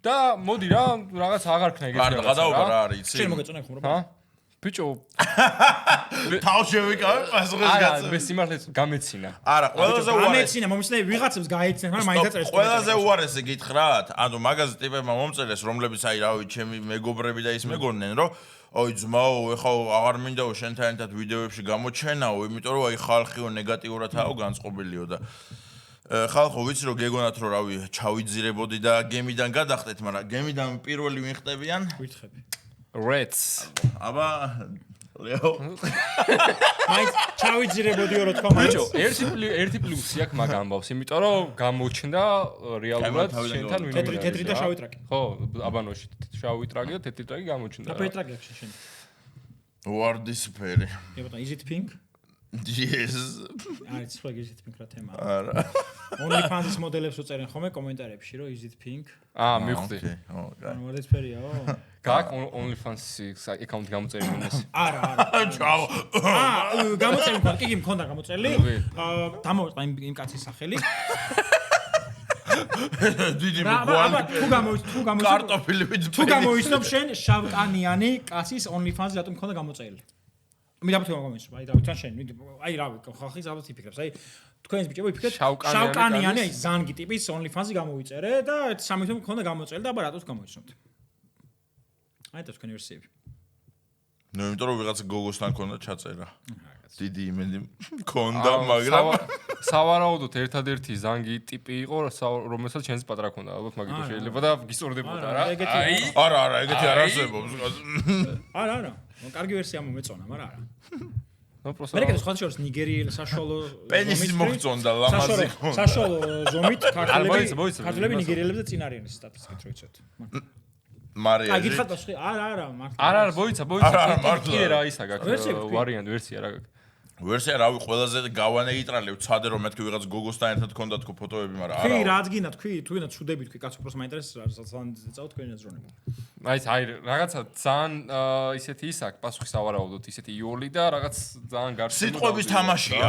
და მოდი რა რაღაც აღარ ქნა ეგეთი რაღაცა გადაობა რა არის იცი შენ მოგეწონა ხუმრობა ბიჭო თავში ვიკავე პასუხის არა მე სიმართლე გამეცინა არა ყველაზე უარესი გამეცინა მომიცნე ვიღაცებს გაეცნენ მაგრამ მაინც აწერეს ყველაზე უარესი გითხრათ ანუ მაგაზე ტიპებმა მომწერეს რომლებიც აი რავი ჩემი მეგობრები და ის მეგონდნენ რომ ой ძმაო ეხა აღარ მინდაო შენთან ერთად ვიდეოებში გამოჩენაო იმიტომ რომ აი ხალხიო ნეგატიურადაა განწყობილიო და ხალხო ვიცი რომ გეგონათ რომ რავი ჩავიძირებოდი და გემიდან გადახტეთ მაგრამ გემიდან პირველი ვიხტებიან ვითხები Reds. აბა ლეო. მაინც ჩავიძირებოდიო რა თქვა ბიჭო, ერთი პლუსი აქვს მაგ ამბავს, იმიტომ რომ გამოჩნდა რეალურად შენთან ვინ თეთრი და შავი ტრაკი. ხო, აბანოში შავი ტრაკი და თეთრი ტრაკი გამოჩნდა. და პეტრაკი აქვს შენ. ვარდისფერი. კი ბატონო, is it pink? Yes. არის სხვა is it pink რა თემა. არა. OnlyFans-ის მოდელებს უწერენ ხოლმე კომენტარებში, რომ is it pink? მივხვდი. ანუ ვარდისფერიაო? გაქვს OnlyFans-ის აკაუნტი გამოწერილი მომეს. არა. ჩაო. გამოწერილი მქონდა, კი მქონდა გამოწერილი. დამოვიწყდა იმ კაცის სახელი. დიდი აბა თუ გამოიცნობ შენ შავკანიანი კაცის OnlyFans რატომ მქონდა გამოწერილი? მე დაბათ გამომიცნობ, აი დავით თან შენ, აი რავი, ხალხი ზაბათ იფიქრებს, აი თქვენს ბიჭებო იფიქრეთ შავკანიანი აი ზანგი ტიპის OnlyFans-ი გამოვიწერე და 13 თვე მქონდა გამოწერილი და აბა რატოს გამოიცნობთ? აი და თქვენი ვერსიები. ნუ იმიტომ რომ ვიღაცა გოგოსთან მქონდა ჩაწერა. დიდი იმედი მქონდა, მაგრამ სავარაუდოდ ერთადერთი ზანგი ტიპი იყო, რომელსაც შენს პატრა ქონდა, ალბათ მაგით შეიძლება და გისწორდებოდა რა. არა, ეგეთი არ არსებობს. არა. კარგი ვერსია მომეწონა, მაგრამ არა. ნუ პროსტა. მე კიდე სხვა შორის ნიგერიელი საშუალო პენისი მოგწონდა ლამაზი. საშუალო ზომით ქართველები ნიგერიელებზე წინ არიან სტატისტიკით რო იცოთ. მარია. აი გითხართ არა, მართლა. არა, მოიცა. კიდე რა ისა გაქვს ვარიანტი ვერსია რა გაქვს. ვერსია რავი ყველაზე გავანეიტრალებ ცადე რომ მეთქი ვიღაც გოგოსთან ერთად ქონდა თქო ფოტოები, მაგრამ არა. კი, რაც გინდა თქვი, თუ გინდა ცუდები თქვი, კაცო პროს მაინტერესებს ძალიან წაუთ თქვენი აზროვნება. აი რაღაცა ძალიან ისეთი ის აქვს პასუხი სავარაუდოდ ისეთი იოლი და რაღაც ძალიან გარშემო სიტყვების თამაშია.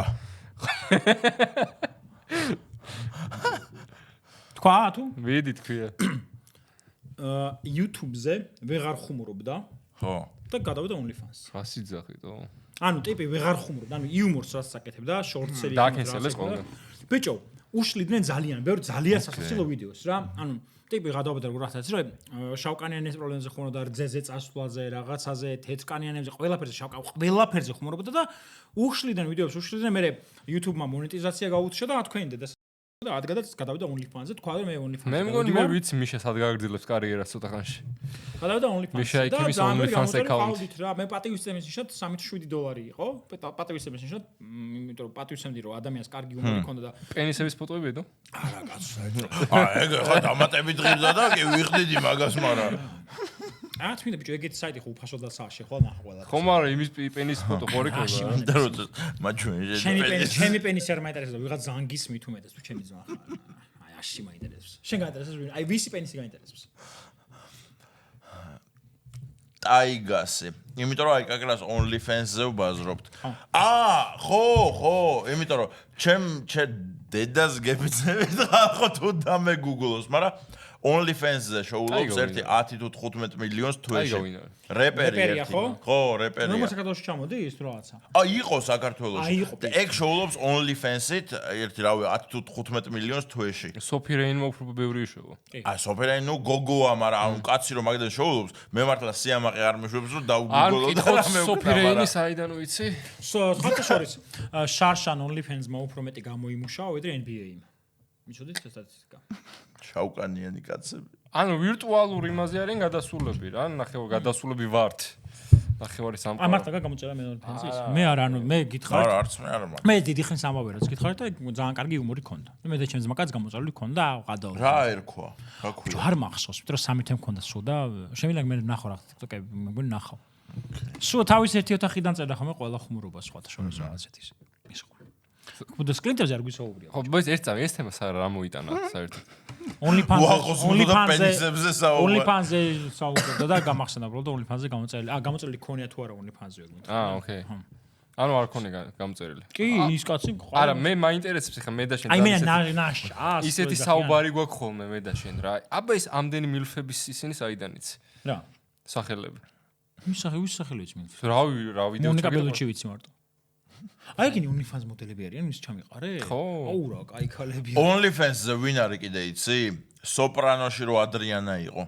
თქვა თუ? ვიდი თქვია. YouTube-ზე ვეღარ ხუმრობდა. ხო. და გადავიდა OnlyFans. რასი ძახითო? ანუ ტიპი ვეღარ ხუმრობდა, ანუ იუმორს რაც აკეთებდა, შორტსერი. დააკენსელეს ხოლმე. ბიჭო, უშლიდნენ ძალიან ბევრ ძალიან სასაცილო ვიდეოს რა. ანუ ტიპი გადავიდა რაღაცაც რომ შავკანიანის პრობლემებზე ხუმრობდა, რძეზე წასვლაზე, რაღაცაზე, თეთრკანიანებზე, ყველაფერზე ხუმრობდა და უშლიდნენ ვიდეოს, უშლიდნენ მე YouTube-მა მონეტიზაცია გაუწია და თქვენი დედას და ადგადაც გადავიდა OnlyFans-ზე, თქვა რომ მე OnlyFans-ზე. მე მგონი მე ვიცი მიშა სად გააგრძელებს კარიერას ცოტა ხანში. გადავიდა OnlyFans-ზე და OnlyFans account. რა, მე პატივისცემის ნიშნად $3.7 იყო. პატივისცემის ნიშნად, იმიტომ რომ პატივისცემდი რომ ადამიანს კარგი უმორი ჰქონდა და პენისების ფოტოები ედო? არა, კაცო. ეგ ხა დამატებით ღირდა და კი ვიხდიდი მაგას, მაგრამ რა თქმა ბიჭო, ეგეთი საიტი ხო უფასოდაა შეხვალ ნახა ყველა. ხო, მაგრამ იმის პენის ფოტო ხორი ქონდა. და რომ მაჩვენე ჩემი პენისი არ მაინტერესებს, ვიღაც ზანგის მით უმეტეს თუ ჩემი ძმა ხარ. აი აში მაინტერესებს. შენ გაინტერესებს ვინ? აი ვისი პენისი გაინტერესებს? ტაიგასი. იმიტომ რომ აი კაკრას OnlyFans-ზე ვბაზრობთ. ხო, იმიტომ რომ ჩემ დედას გებიცებით ხო თუ დამეგუგლოს, მაგრამ OnlyFans-ზე შოულობს ერთი 10 თუ 15 მილიონს თვეში. რეპერი ერთი. ხო, რეპერია. ნუ საქართველოში ჩამოდის თუ რაღაცა. იყო საქართველოში. და ეგ შოულობს OnlyFans-ით ერთი რავი 10 თუ 15 მილიონს თვეში. სოფი რეინმა უფრო ბევრი იშოვა. სოფი რეინი ნუ გოგოა, მაგრამ ანუ კაცი რომ მაგდან შოულობს, მე მართლა სიამაყე არ მეშვებს რომ დაუგუგლო და მე სოფი რეინი საიდან ვიცი? სხვა შორის შარშან OnlyFans-მა უფრო მეტი გამოიმუშავა ვიდრე NBA-მა. მიცოდით სტატისტიკა. შავკანიანი კაცები. ანუ ვირტუალურ იმაზე არიან გადასულები რა, ნახევარ გადასულები ვართ. ნახევარი სამყარო. აი მართლა გამოწერა მე OnlyFans-ის. მე არ ანუ მე გითხარით. არა, არც მე არ მაგ. მე დიდი ხნის ამბავი რაც გითხარით და ძალიან კარგი იუმორი ქონდა. მე და ჩემს მაგაც გამოწვეული ქონდა, გადავა. რა ერქვა? რა არ მახსოვს, მეტყვი 3 თვე მქონდა სულ და შემიძლია მე ნახო რა TikTok-ები, მეგონი ნახავ. სულ თავის ერთი ოთახიდან წერდა ხოლმე ყველა ხუმრობა სხვათა შორის რაღაცეთის. ის ხო. და სკრინტებზე არ გვისაუბრია. ხო, բայց ეს თემა რა მოიტანა საერთოდ. OnlyFans-ზე OnlyFans-ზე საუბრობდა და გამახსენდა უბრალოდ OnlyFans-ზე გამოწერილი. გამოწერილი ქონია თუ არა OnlyFans-ზე ეგ მოთხოვნა. ოკეი. ანუ არ ქონია გამოწერილი. კი, ის კაცი არა, მე მაინტერესებს ხა მე და შენ. აი მე ნაშა. ისეთი საუბარი გვაქვს ხოლმე მე და შენ რა. აბა ეს ამდენი მილფების ისინი საიდან იცი? რა? სახელები. ვის სახელი ვიცი მილფი? რა ვიდეო მონიკა ბელუჩი ვიცი მარტო. აი გინი OnlyFans მოდელები არიან, ის ჩამიყარე? ხო. აუ რა, კაი ქალებია. OnlyFans-ზე ვინ არის კიდე იცი? სოპრანოში რო ადრიანა იყო.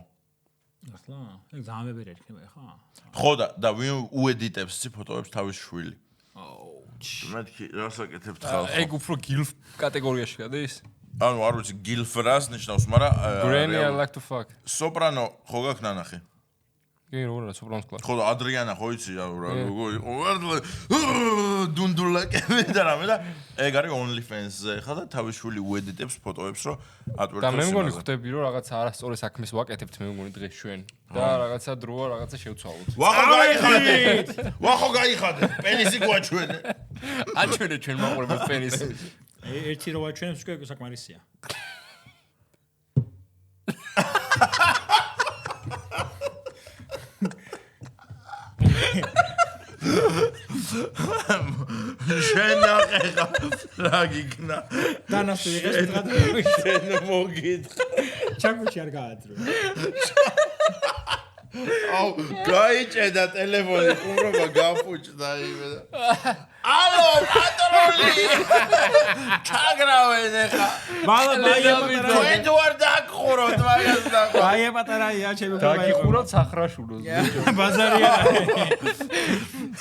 ახლა, ეგ ძალიან მებერი იქნება ხა? ხო და ვინ უედიტებს ცი ფოტოებს თავის შვილი. აუ. მეთქი რასაკეთებთ ხალხო? ეგ უფრო გილფ კატეგორიაში გადის? ანუ არ ვიცი გილფ რას ნიშნავს, მაგრამ Granny I like to fuck. სოპრანო ხო გაქვს ნანახი? კი, როგორ რა სოპრანოს კლასი. ხო, ადრიანა ხო იცი რა როგორ იყო ვერდ დუნდულაკები და რამე და ეგ არის OnlyFans-ზე ხა და თავის შვილი უედიტებს ფოტოებს რომ ატვირთოს. და მე მგონი ხვდები რომ რაღაცა არასწორი საქმეს ვაკეთებთ მე მგონი დღეს ჩვენ და რაღაცა დროა რაღაცა შევცვალოთ. ვახო გაიხადე. პენისი გვაჩვენე. აჩვენე ჩვენ მაყურებელს პენისი. ერთი რო აჩვენებს უკვე საკმარისია. შენახება რა გიქნა დანასტი იღეს ტრადიციები შენ მოგითხრა ჩაკუჩი არ გააძრო აუ გაიჭედა ტელეფონი ყურობა გაფუჭდა იმე ალო პატრონი ჩაგრავენ ეხა მაია თუ არ დაგხუროთ მაგას და მაია პატარაია ჩემი დაგიხუროთ სახრაშულოს ბაზარია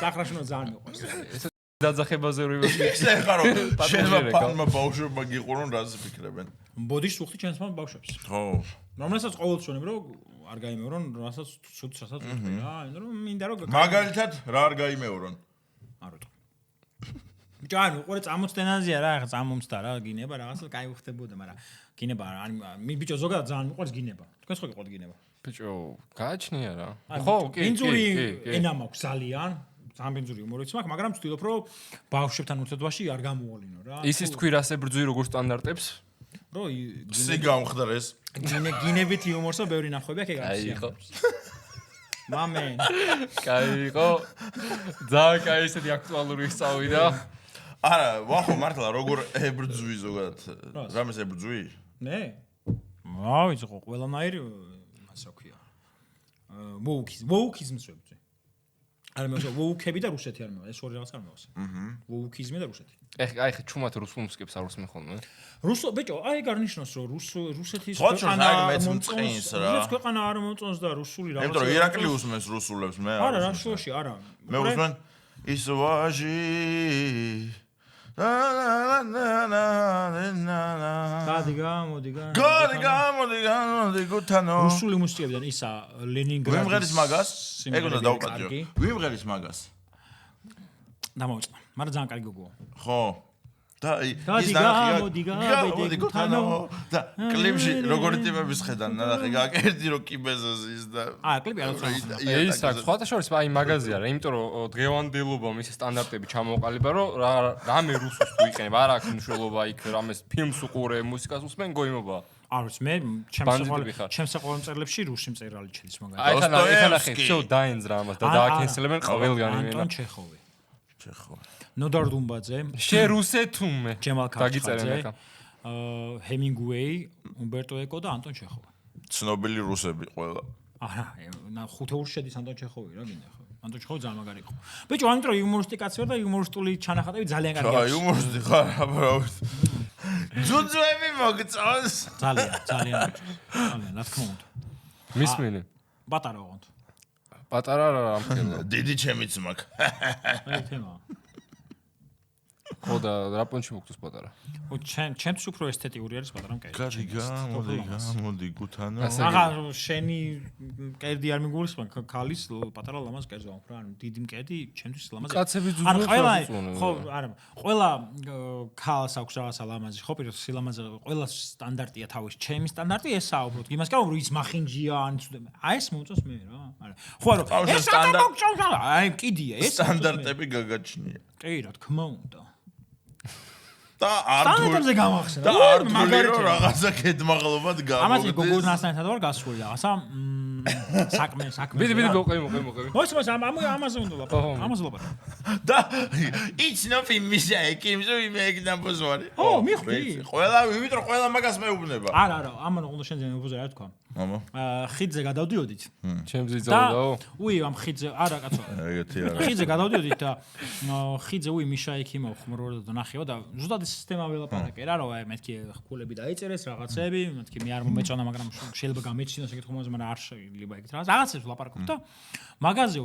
სახრაშულო ძალიან მიყვარს დაძახებაზე რო ეხა რომ შენმა პანმა ბავშვებმა გიყურონ რაზე ფიქრებენ ბოდიშს უხდი ჩემს მამ ბავშვებს ხო რომელსაც ყოველთვის ვონებ რომ არ გაიმეორონ რასაც ცუდს რასაც უხდი რა ანუ რომ მინდა რომ მაგალითად რა არ გაიმეორონ არ ვიტყვი ბიჭო ანუ ყურე წამოცდენაზეა რა ახლა წამომცდა რა გინება რაღაცა კაი უხდებოდა მაგრამ გინება ან ბიჭო ზოგადად ძალიან მიყვარს გინება თქვენს ხო გიყავთ გინება ბიჭო გააჩნია რა ხო კი ბინძური ენა მაქვს ძალიან ბინძური უმორიც მაქვს მაგრამ ვცდილობ რომ ბავშვებთან ურთიერთობაში არ გამოვალინო რა ისიც თქვი რას ებრძვი როგორ სტანდარტებს რო სი გამხდრეს გინებით იუმორსო ბევრი ნახვები აქ ეგ აი ხო მამენ კაი იყო ძალიან კაი ესეთი აქტუალური სწავიდა არა ვახო მართლა როგორ ებრძვი ზოგადად რამეს ებრძვი ნე ავიც ხო ყველანაირი მასა ქვია ვოუკიზმს ვებძვი არა მე ვოუკები და რუსეთი არ მევა ეს ორი რაღაც არ მევას ვოუკიზმი და რუსეთი აი ხე ჩუმად რუსულ მუსიკებს არ უსმენ ხოლმე რუსო ბიჭო აი გარნიშნოს რომ რუსეთის ქვეყანა მეც მწყინს რა მეც ქვეყანა არ მომწონს და რუსული რაღაც იმიტომ რომ ირაკლი უსმენს რუსულებს მე არა რა შუაში არა მე უსმენ ის ვაჟი გადი გამოდი გუთანო რუსული მუსიკებიდან ისა ლენინგრადის ვიმღერის მაგას ეგ უნდა დაუპატიო ვიმღერის მაგას დამოწმა მაგრამ ძალიან კარგი გოგოა ხო და ის გამოდი გუთანო და კლიპში როგორი ტიპების ხედან ნახე გაკერდი რომ კიბეზოზის და კლიპი არ ის აქ სხვათა შორის აი მაგაზია რა იმიტომ რომ დღევანდელობა მის სტანდარტები ჩამოყალიბა რომ რამე რუსულს თუ იყენებ არ აქვს მნიშვნელობა იქ რამეს ფილმს უყურე მუსიკას უსმენ გოიმობა არის მე ჩემს საყვარელებში რუსი მწერალი ჩელის მაგალითად აი ხანა ნახე всё დაენძრა ამას და დააკენსელებენ ყველგან იმენა ანტონ ჩეხოვი ნოდარ დუმბაძე შე რუსეთუმე ჯემალ დაგიწერენ ახლა ჰემინგუეი უმბერტო ეკო და ანტონ ჩეხოვი ცნობილი რუსები ყველა არა ხუთეულში შედის ანტონ ჩეხოვი რა გინდა ხო ანტონ ჩეხოვი ძალიან მაგარი იყო ბიჭო ამიტომ იუმორისტი კაცი ვარ და იუმორისტული ჩანახატები ძალიან კარგი აქვს იუმორისტი ხარ აბრავით ძუძუები მოგწონს ძალიან რა თქმა უნდა მისმინე პატარა ოღონდ პატარა რა ამხელა დიდი ჩემიც მაქვს აი თემა ხო და რა პონჩი მოგწოს პატარა ჩემთვის უფრო ესთეტიური არის პატარა მკერდი გამოდი გუთანო აღა შენი მკერდი არ მიგულისხმენ ქალის პატარა ლამაზ მკერდზე ვამხ რა ანუ დიდი მკერდი ჩემთვის ლამაზია კაცები ძუძუებს ხო არა ყველა ქალს აქვს რაღაცა ლამაზი ხო პირდაპირ სილამაზე ყველა სტანდარტია თავის ჩემი სტანდარტი ესაა უბრალოდ იმას კრავ რომ ის მახინჯია ან აი ეს მომწონს მე რა არა ხო არა ეს სტანდარტი აი კიდია ეს სტანდარტები გაგაჩნია კი რა თქმა უნდა და სტანდარტებზე გამახსენა და არ მაგარი რომ რაღაცა კეთმაღლობად გამოგდეს ამაზე გოგონასთან ერთად ვარ გასული რაღაცა საქმე ბიდი მოყევი მოიცა ამაზე უნდა ლაპარაკო ამაზე ლაპარაკო და იცნო ფილმისა ეკიმზო იმე ეგნაბოზვარი ო მიხვდი ყველა იმიტომ ყველა მაგას მეუბნება არა ამან უნდა შენზე მეუბნე რა თქვა ხიდზე გადავდიოდით ჩემზე ძაუდაო უი ამ ხიდზე არა კაცო ეგეთი არა ხიდზე გადავდიოდით და ხიდზე უი მიშა ექიმო ხმრორდა და ნახეო და ზუსტად ეს სისტემა ველაპარაკე რა რომ აი მეთქი ხულები დაიწერეს რაღაცები მეთქი მე არ მომეწონა მაგრამ შეიძლება გამეჩინოს ეგეთ ხომაზე მაგრამ არ შეიძლება ეგეთ რაღაცებს ვლაპარაკობ და მაგაზე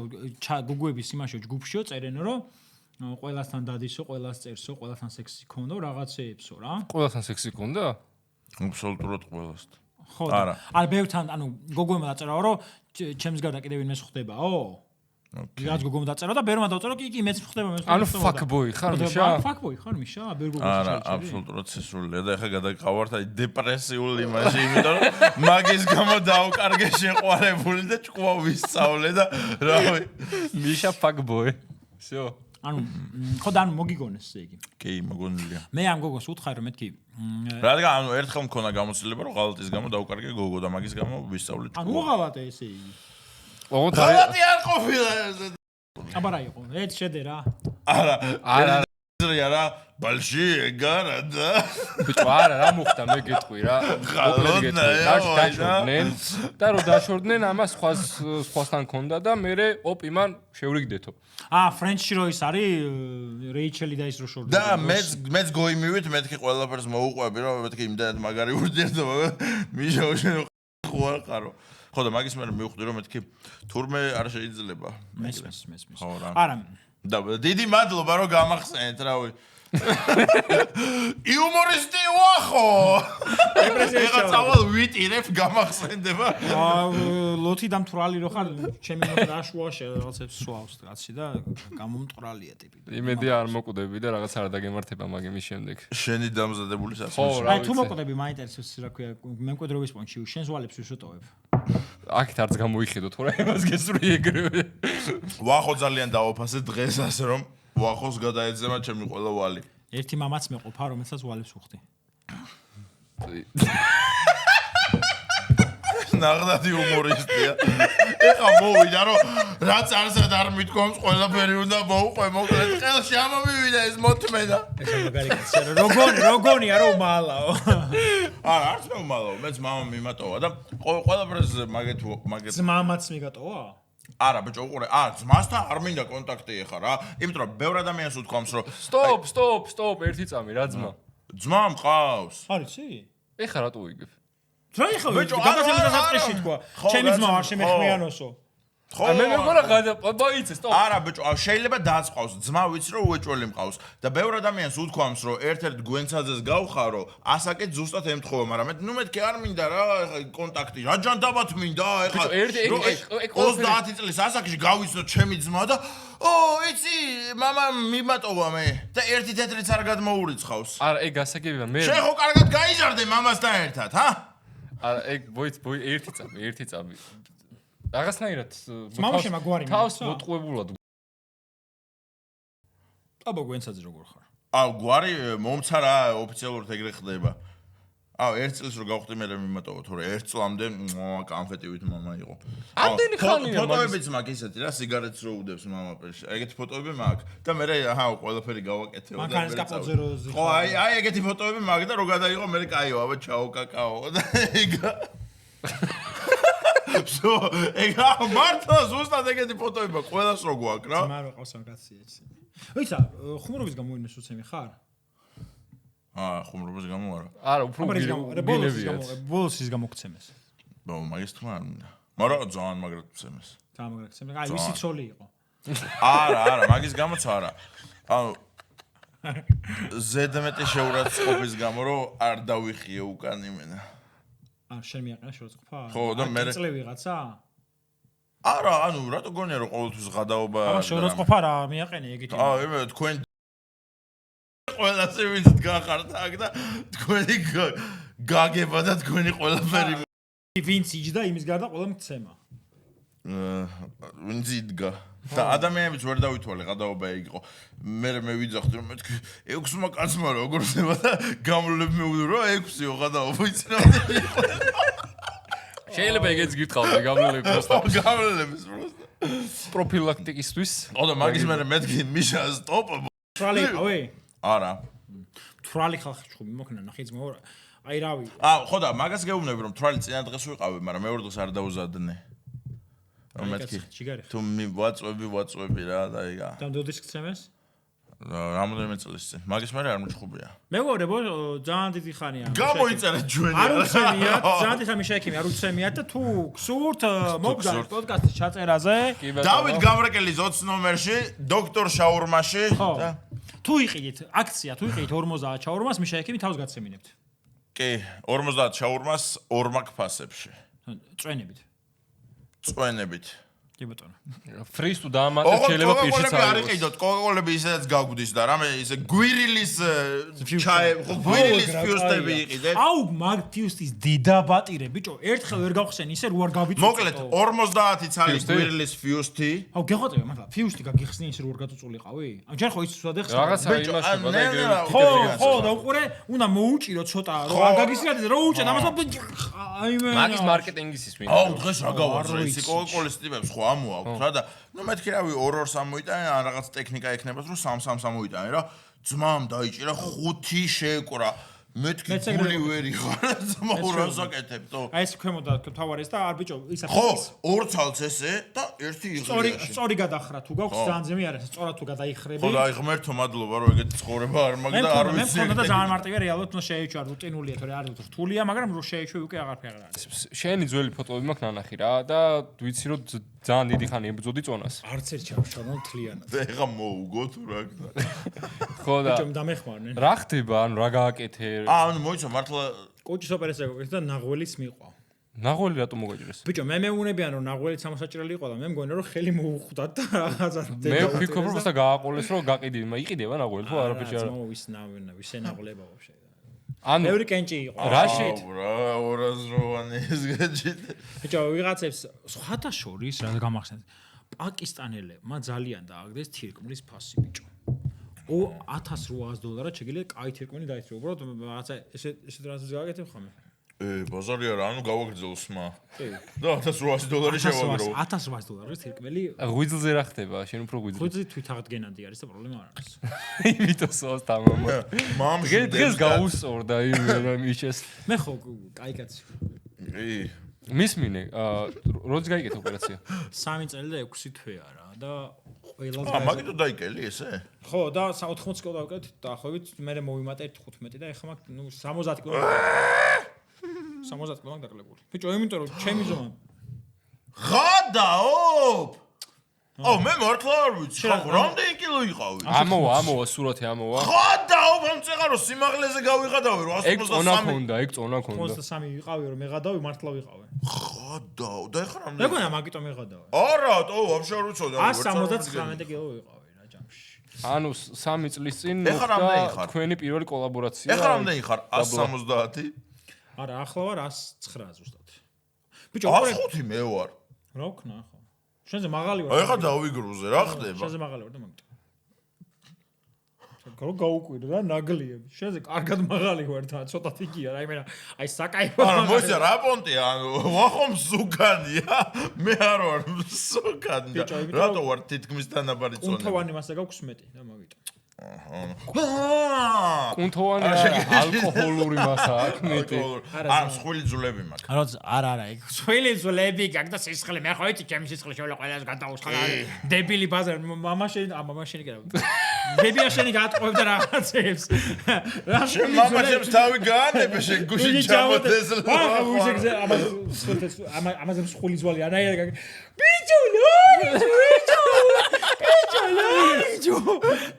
გუგუების იმაშო ჯგუფშიო წერენ რომ ყველასთან დადისო ყველას წერსო ყველასთან სექსი ქონდო რაღაცეებსო რა ყველასთან სექსი ქონდა აბსოლუტურად ყველასთან ხო და არა ბევრთან ანუ გოგოებმა დაწერაო რომ ჩემს გარდა კიდევ ვინმე ხდებაო რაც გოგომ დაწერა და ბევრმა დაწერა კი მეც ხდება მეც ანუ ფაკბოი ხარ მიშა ფაკბოი ხარ მიშა ბევრ გოგოს არა აბსოლუტურად სისულია და ეხლა გადაგყავართ აი დეპრესიულ იმაში იმიტომ რომ მაგის გამო დავკარგე შეყვარებული და ჭკუა ვისწავლე და რავი მიშა ფაკბოი всё ანუ ხო და ანუ მოგიგონეს ესე იგი კი მოგონილია მე ამ გოგოს უთხარი რომ მეთქი რადგან ანუ ერთხელ მქონა გამოცდილება რომ ღალატის გამო დავკარგე გოგო და მაგის გამო ვისწავლე ჭკუა ანუ უღალატე ესე იგი ღალატი არ ყოფილა აბა რა იყო ერთ შედე რა არა რა ბალში ეგარა და ბიჭო არა რა მოხდა მე გეტყვი რა მოკლედ გეტყვი დაშვდნენ და რომ დაშვდნენ ამას სხვასთან ქონდა და მე ოპ იმან შევრიგდეთო ფრენჩში რო ის არის რეიჩელი და ის რო შორდა და მეც გოიმივით მეთქი ყველაფერს მოუყვები რომ მეთქი იმდანად მაგარი ურდერდა მიშა ხო არ ყარო ხო და მაგის მე მივხვდი რომ მეთქი თურმე არ შეიძლება მესმის ხო რა არა და დიდი მადლობა რომ გამახსენეთ რავი იუმორისტი ვახო ეხლა წავალ ვიტირებ გამახსენდება ლოთი დამთვრალი რო ხარ ჩემი მოთრაშუაშე რაღაცებს სვავს კაცი და გამომტყრალია ტიპი იმედი არ მოკვდები და რაღაც არ დაგემართება მაგის შემდეგ შენი დამზადებული ხო სასმელი რა აი თუ მოკვდები მაინტერესებს რა ქვია მემკვიდრეობის პონჩი შენს ვალებს ვისვეტოვებ აქეთ არც გამოიხედო თუ რა იმას გესწრი ეგრევე ვახო ძალიან დაოფასე დღეს ასე რომ ვახოს გადაეძემა ჩემი ყველა ვალი ერთი მამაც მეყოფა რომელსაც ვალებს ვუხდი ნაღდადი უმორისტია ეხა მოვიდა რომ რაც არსად არ მithkoms ყველაფერი უნდა მოუყვე მოკლედ ხელში ამომივიდა ეს მოთმენა ეს მაგარი კაცია როგორია რომ უმალაო არა არც მე უმალაო მეც მამა მიმატოვა და ყველაფერს მაგეთ მამაც მიგატოვა არა ბიჭო უყურე ძმასთან არ მინდა კონტაქტი ეხა რა იმიტომ რომ ბევრ ადამიანს უთქვამს რომ სტოპ ერთი წამი რა ძმა მყავს არიცი ეხა რატო ვიგებ რა ეხა გადაცემის დასაწყისში თქვა ჩემი ძმა არ შემეხმიანოსო ხო მე მეგონა გადაიცე სტოპ არა ბიჭო შეიძლება დაწყავს ძმა ვიცი რომ უეჭველი მყავს და ბევრ ადამიანს უთქვამს რომ ერთ-ერთ გვენცაძეს გავხარო ასაკეთ ზუსტად ემთხოვა მაგრამ მე მეთქი არ მინდა რა ეხა კონტაქტი რა ჯანდაბათ მინდა ეხა 30 წლის ასაკში გავიცნო ჩემი ძმა და იცი მამა მიმატოვა მე და ერთი თეთრიც არ გადმოურიცხავს არა ეგ გასაგებია მე შენ ხო კარგად გაიჟარდე მამასთან ერთად ჰა არა ეგ ბოი ერთი წამი რაღაცნაირად მამაში მაგვარი თავს მოტყუებულად აბა გვენცაძე როგორ აუ ხარ გვარი მომცა რა ოფიციალურად ეგრე ხდება აუ ერთ წელს რო გავხდი მე მიმატოვა თორე ერთ წლამდე კონფეტივით მამა იყო ამდენი ხანია ფოტოებიც მაქვს ისეთი რა სიგარეტს რო უდევს მამა პერში ეგეთი ფოტოები მაქვს და მე ყველაფერი გავაკეთე და მაგარის კაპოზე რო ხო აი ეგეთი ფოტოები მაქვს და რო გადაიღო მე კაიო აბა ჩაო კაკაო და ეგა всё ეგა მართლა ზუსტად ეგეთი ფოტოები მაქვს ყველას რო გვაქვს რა ძმა რო ყავს ამ კაცია იცი ვიცი ხუმრობის გამოინეს უცემი ხარ ხუმრობის გამო არა უფრო გინებიათ ბოლოს ის გამოგცემეს მაგის თქმა არ მინდა მაგრამ ძალიან მაგრად მცემეს გამოგცემეს აი ვისი ცოლი იყო არა მაგის გამოც არა ანუ ზედმეტი შეურაცხყოფის გამო რომ არ დავიხიე უკან იმენა შენ მიაყენა შეურაცხყოფა ხო და მე წლე ვიღაცა არა ანუ რატო გონია რომ ყოველთვის გადაობა აბა შეურაცხყოფა რა მიაყენე ეგეთი იმე თქვენ ყველასე ვინც გახართ აქ და თქვენი გაგება და თქვენი ყველაფერი ვინც იჯდა იმის გარდა ყველა მცემა ვინც იდგა და ადამიანებიც ვერ დავითვალე გადაობა ეგ იყო მე ვიძახდი რომ მეთქი 6-მა კაცმა როგორ ხდება და გამლებ მეუბნე რომ 6-იო გადაობა იცი რა შეიძლება ეგეც გითხავდე გამლებ პროსტა გამლებს პროსტა პროფილაქტიკისთვის ხო და მაგის მე მეთქი მიშა სტოპ თრალი ყავე არა თრალი ხალხი ჩხუბი მოქნა ნახე ძმაო აი რავი ხო და მაგას გეუბნები რომ თრალი წინა დღეს ვიყავი მაგრამ მეორე დღეს არ დაუზადნე რომ მეთქი თუ ვაწვევი რა და ეგა დამდოდის გცემეს რამოდენიმე წელს წინ მაგის მე არ მოჭხუბია მეგობრებო ძალიან დიდი ხანია გამოიწერეთ ჩვენი არ უცემიათ ძალიან დიდი ხანი შეექიმი არ უცემიათ და თუ გსურთ მოგდართ პოდკასტის ჩაწერაზე დავით გამრეკელის 20 ნომერში დოქტორ შაურმაში და თუ იყიდით აქცია თუ იყიდით 50 შაურმას მე შეექიმი თავს გაცემინებთ კი, 50 შაურმას 2 მაგ ფასებში. წვენებით. კი ბატონო. ფრის თუ დაამატებ შეიძლება პირშიც არ იყიდოთ, კოკაკოლები ისედაც გაგვდის და რამე ისე გვირილის ჩაი, გვირილის ფიუსტები იყიდეთ. აუ, მაგ ფიუსტის დედაბატირე, ბიჭო, ერთხელ ვერ გავხსენ ისე რო არ გავიწუწო. მოკლედ 50-იც არის გვირილის ფიუსტი. აუ, გეღოწევი, მაგრამ ფიუსტი გაგიხსნი ისე რო არ გაწუწულიყავი? ამ ჯერ ხო ის სულად ეხსნა. რაღაცა იმაშობა და ეგრევე. ხო, და უყურე, უნდა მოუჭირო ცოტა, რო არ გაგიხსნათ, რო უჭერ, ამას აი მე. მაგის მარკეტინგის ის მინდა. აუ, დღეს რა გავაძრე, ისი კოკაკოლის ტიპებს ხო ამოაქვს რა და ნუ მეთქი რავი 2-2 ამოიტანე, ან რაღაც ტექნიკა ექნებას რომ 3-3 ამოიტანე რა. ძმამ დაიჭირა 5 შეეკვრა. მეთქი გული ვერ იხარ, ძმა ურას აკეთებდო. აი ეს ქვემოდა თავარეს და არ ბიჭო, ისა ხო, 2 ცალს ესე და 1 იღრია. სწორი გადახრა თუ გაქვს ძალიან ძემი არის, სწორად თუ გადაიხრები. ხო და აი ღმერთო მადლობა რომ ეგეთი ცხოვრება არ მაგ და არ მე ვიცი. მქონდა და ძალიან მარტივია რეალურად ნუ შეეჩვა რუტინულია, თორე არ რთულია, მაგრამ რო შეეჩვი უკვე აღარ არის. შენი ძველი ფოტოები მაქვს ნანახი რა და ვიცი რომ ძალიან დიდი ხანი ებრძოდი წონას. არც ერთ ჩავშალო თლიანად. და ეხა მოუგო თუ რა გდა. ხო და ბიჭო დამეხმარნენ. რა ხდება, ანუ რა გააკეთე? ანუ მოიცა მართლა კოჭის ოპერაცია გაკეთე და ნაღველიც მიყვა. ნაღველი რატომ მოგაჭირეს? ბიჭო, მე მეუნებიან რომ ნაღველიც სამოსაჭრელი იყო და მე მგონი რომ ხელი მოუხვდა და რაღაცა მე ვფიქრობ რომ უბრალოდ გააყოლეს რომ გაყიდი, იყიდება ნაღველი თუ არაფერი არა. ვის ნაღლება ვაფშე. ანუ ბევრი კენჭი იყო. რაშით? რა 200-როვანი ეს გაჭით. ბიჭო, ვიღაცებს სხვათა შორის რა გამახსენეთ. პაკისტანელებმა ძალიან დააგდეს თირკმლის ფასი, ბიჭო. $1800 შეგიძლია კაი თირკმელი დაიცრო. უბრალოდ რაღაცა ესე რაღაცას გააკეთებ ხომ? ბაზარი არა, ანუ გავაგრძელო სმა. და $1800 შევაგრო. $1800 თირკმელი. ღვიძლზე რა ხდება? შენ უფრო ღვიძლზე. ღვიძლი თვითაღდგენადი არის და პრობლემა არ არის. იმიტომ სოს თამამო. მამში დღეს გაუსწორდა იმ იჩეს. მე ხო კაი კაცი. მისმინე, როდის გაიგეთ ოპერაცია? 3 წელი და 6 თვეა რა და ყველას მაგითო დაიკელი ესე? ხო და 80 კილო დავკეთე დაახლოებით მე მოვიმატე 15 და ეხლა მაგ ნუ 70 კილო 70 კილო მაგ დაკლებული. ბიჭო, იმიტომ რომ ჩემი ზომა ხადაობ! აუ მე მართლა არ ვიცი, ხო რამდენი კილო იყავი? ამოვა სურათი ამოვა. ხადაობ, ამ წეღარო სიმაღლეზე გავიღადავი 183. ეგ წონა ქონდა, ეგ წონა ქონდა. 23 ვიყავი რომ მეღადავი, მართლა ვიყავი. ხადაობ, და ეხლა რამდენი? მეგონა მაგიტომ მეღადავი. არა, ვაფშე არ ვიცოდი. 179 კილო ვიყავი რა ჯამში. ანუ 3 წლის წინ ეხლა რამდენი მოხდა ხარ? თქვენი პირველი კოლაბორაცია. ეხლა რამდენი ხარ? 170? არა, ახლა ვარ 109 ზუსტად. ბიჭო, 105 მე ვარ. რა ვქნა ახლა? შენზე მაღალი ვარ. ეხლა დავიგრუზე, რა ხდება? შენზე მაღალი ვარ და მაგიტომ. გაუკვირდა რა ნაგლიები. შენზე კარგად მაღალი ვარ და ცოტათი გია, აი საკაიფო. არა, მოიცა რა პონტია, ანუ ვახომ სუკანია. მე არ ვარ სუკანი. რატო ვარ თითქმის თანაბარი წონა? კუნთოვანი მასა გაქვს მეტი და მაგიტომ. კუნთოვანი ალკოჰოლური მასა აქვს მეტი. არა, მსხვილი ძვლები მაქვს. არა, ეგ სხვილი ძვლები გაქვს და სისხლი. მე ხო იცი, ჩემი სისხლი შევლე ყველას გადაუსხალა. დებილი ბაზარი, მამაშენი კერავ. ბებია შენი გაატყობებდა რაღაცებს. შენ მამაშებს თავი გაანებე, შენ გუში ჩამოთესლ. ამაზე მსხვილი ძვალი არაა. ბიჭო, ბიჭო.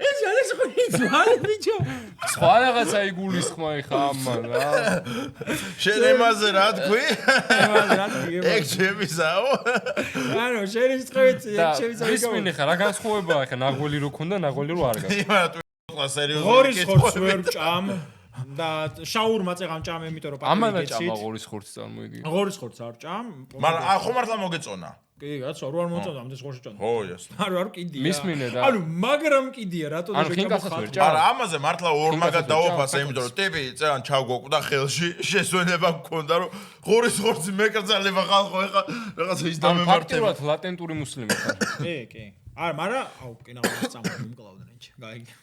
ეს არის ხუიძვალი ბიჭო. სხვა რაღაცა იგულისხმა ეხა ამან რა. შენ ემაზე რა თქვი? ემაზე რა თქვი? ეგ ჩემისაო? ანუ შენი წყევიცი, ეგ ჩემისაო. მისმინე ხა რა განსხვავებაა ხა ნაღველი რო ქონდა, ნაღველი რო არ გაქვს. იმანა თუ სერიოზული ღორის ხორცს ვერ ჭამ და შაურმა წეღამ ჭამ, იმიტომ რომ ამანა ჭამა ღორის ხორცს წარმოიდგინე. ღორის ხორცს არ ჭამ. მაგრამ ხო მართლა მოგეწონა. კი, კაცო, რო არ მოწონდა ამდენ ხორცს ჭამ. ხო, იას. არ კიდია. მისმინე და ანუ მაგრამ კიდია, რატო და ხინკასაც ვერ ჭამ. არა, ამაზე მართლა ორმაგად დავაფასე, იმიტომ რომ ტიპი წეან ჩავგვაკვდა ხელში, შესვენება მქონდა, რომ ღორის ხორცი მეკრძალება ხალხო, ეხა რაღაცა ის დამემართება. ფაქტიურად ლატენტური მუსლიმი ხარ. კი. არა, მაგრამ აუ, კინაღას წამოდი მკლავდნენ ჩი. გაიგე.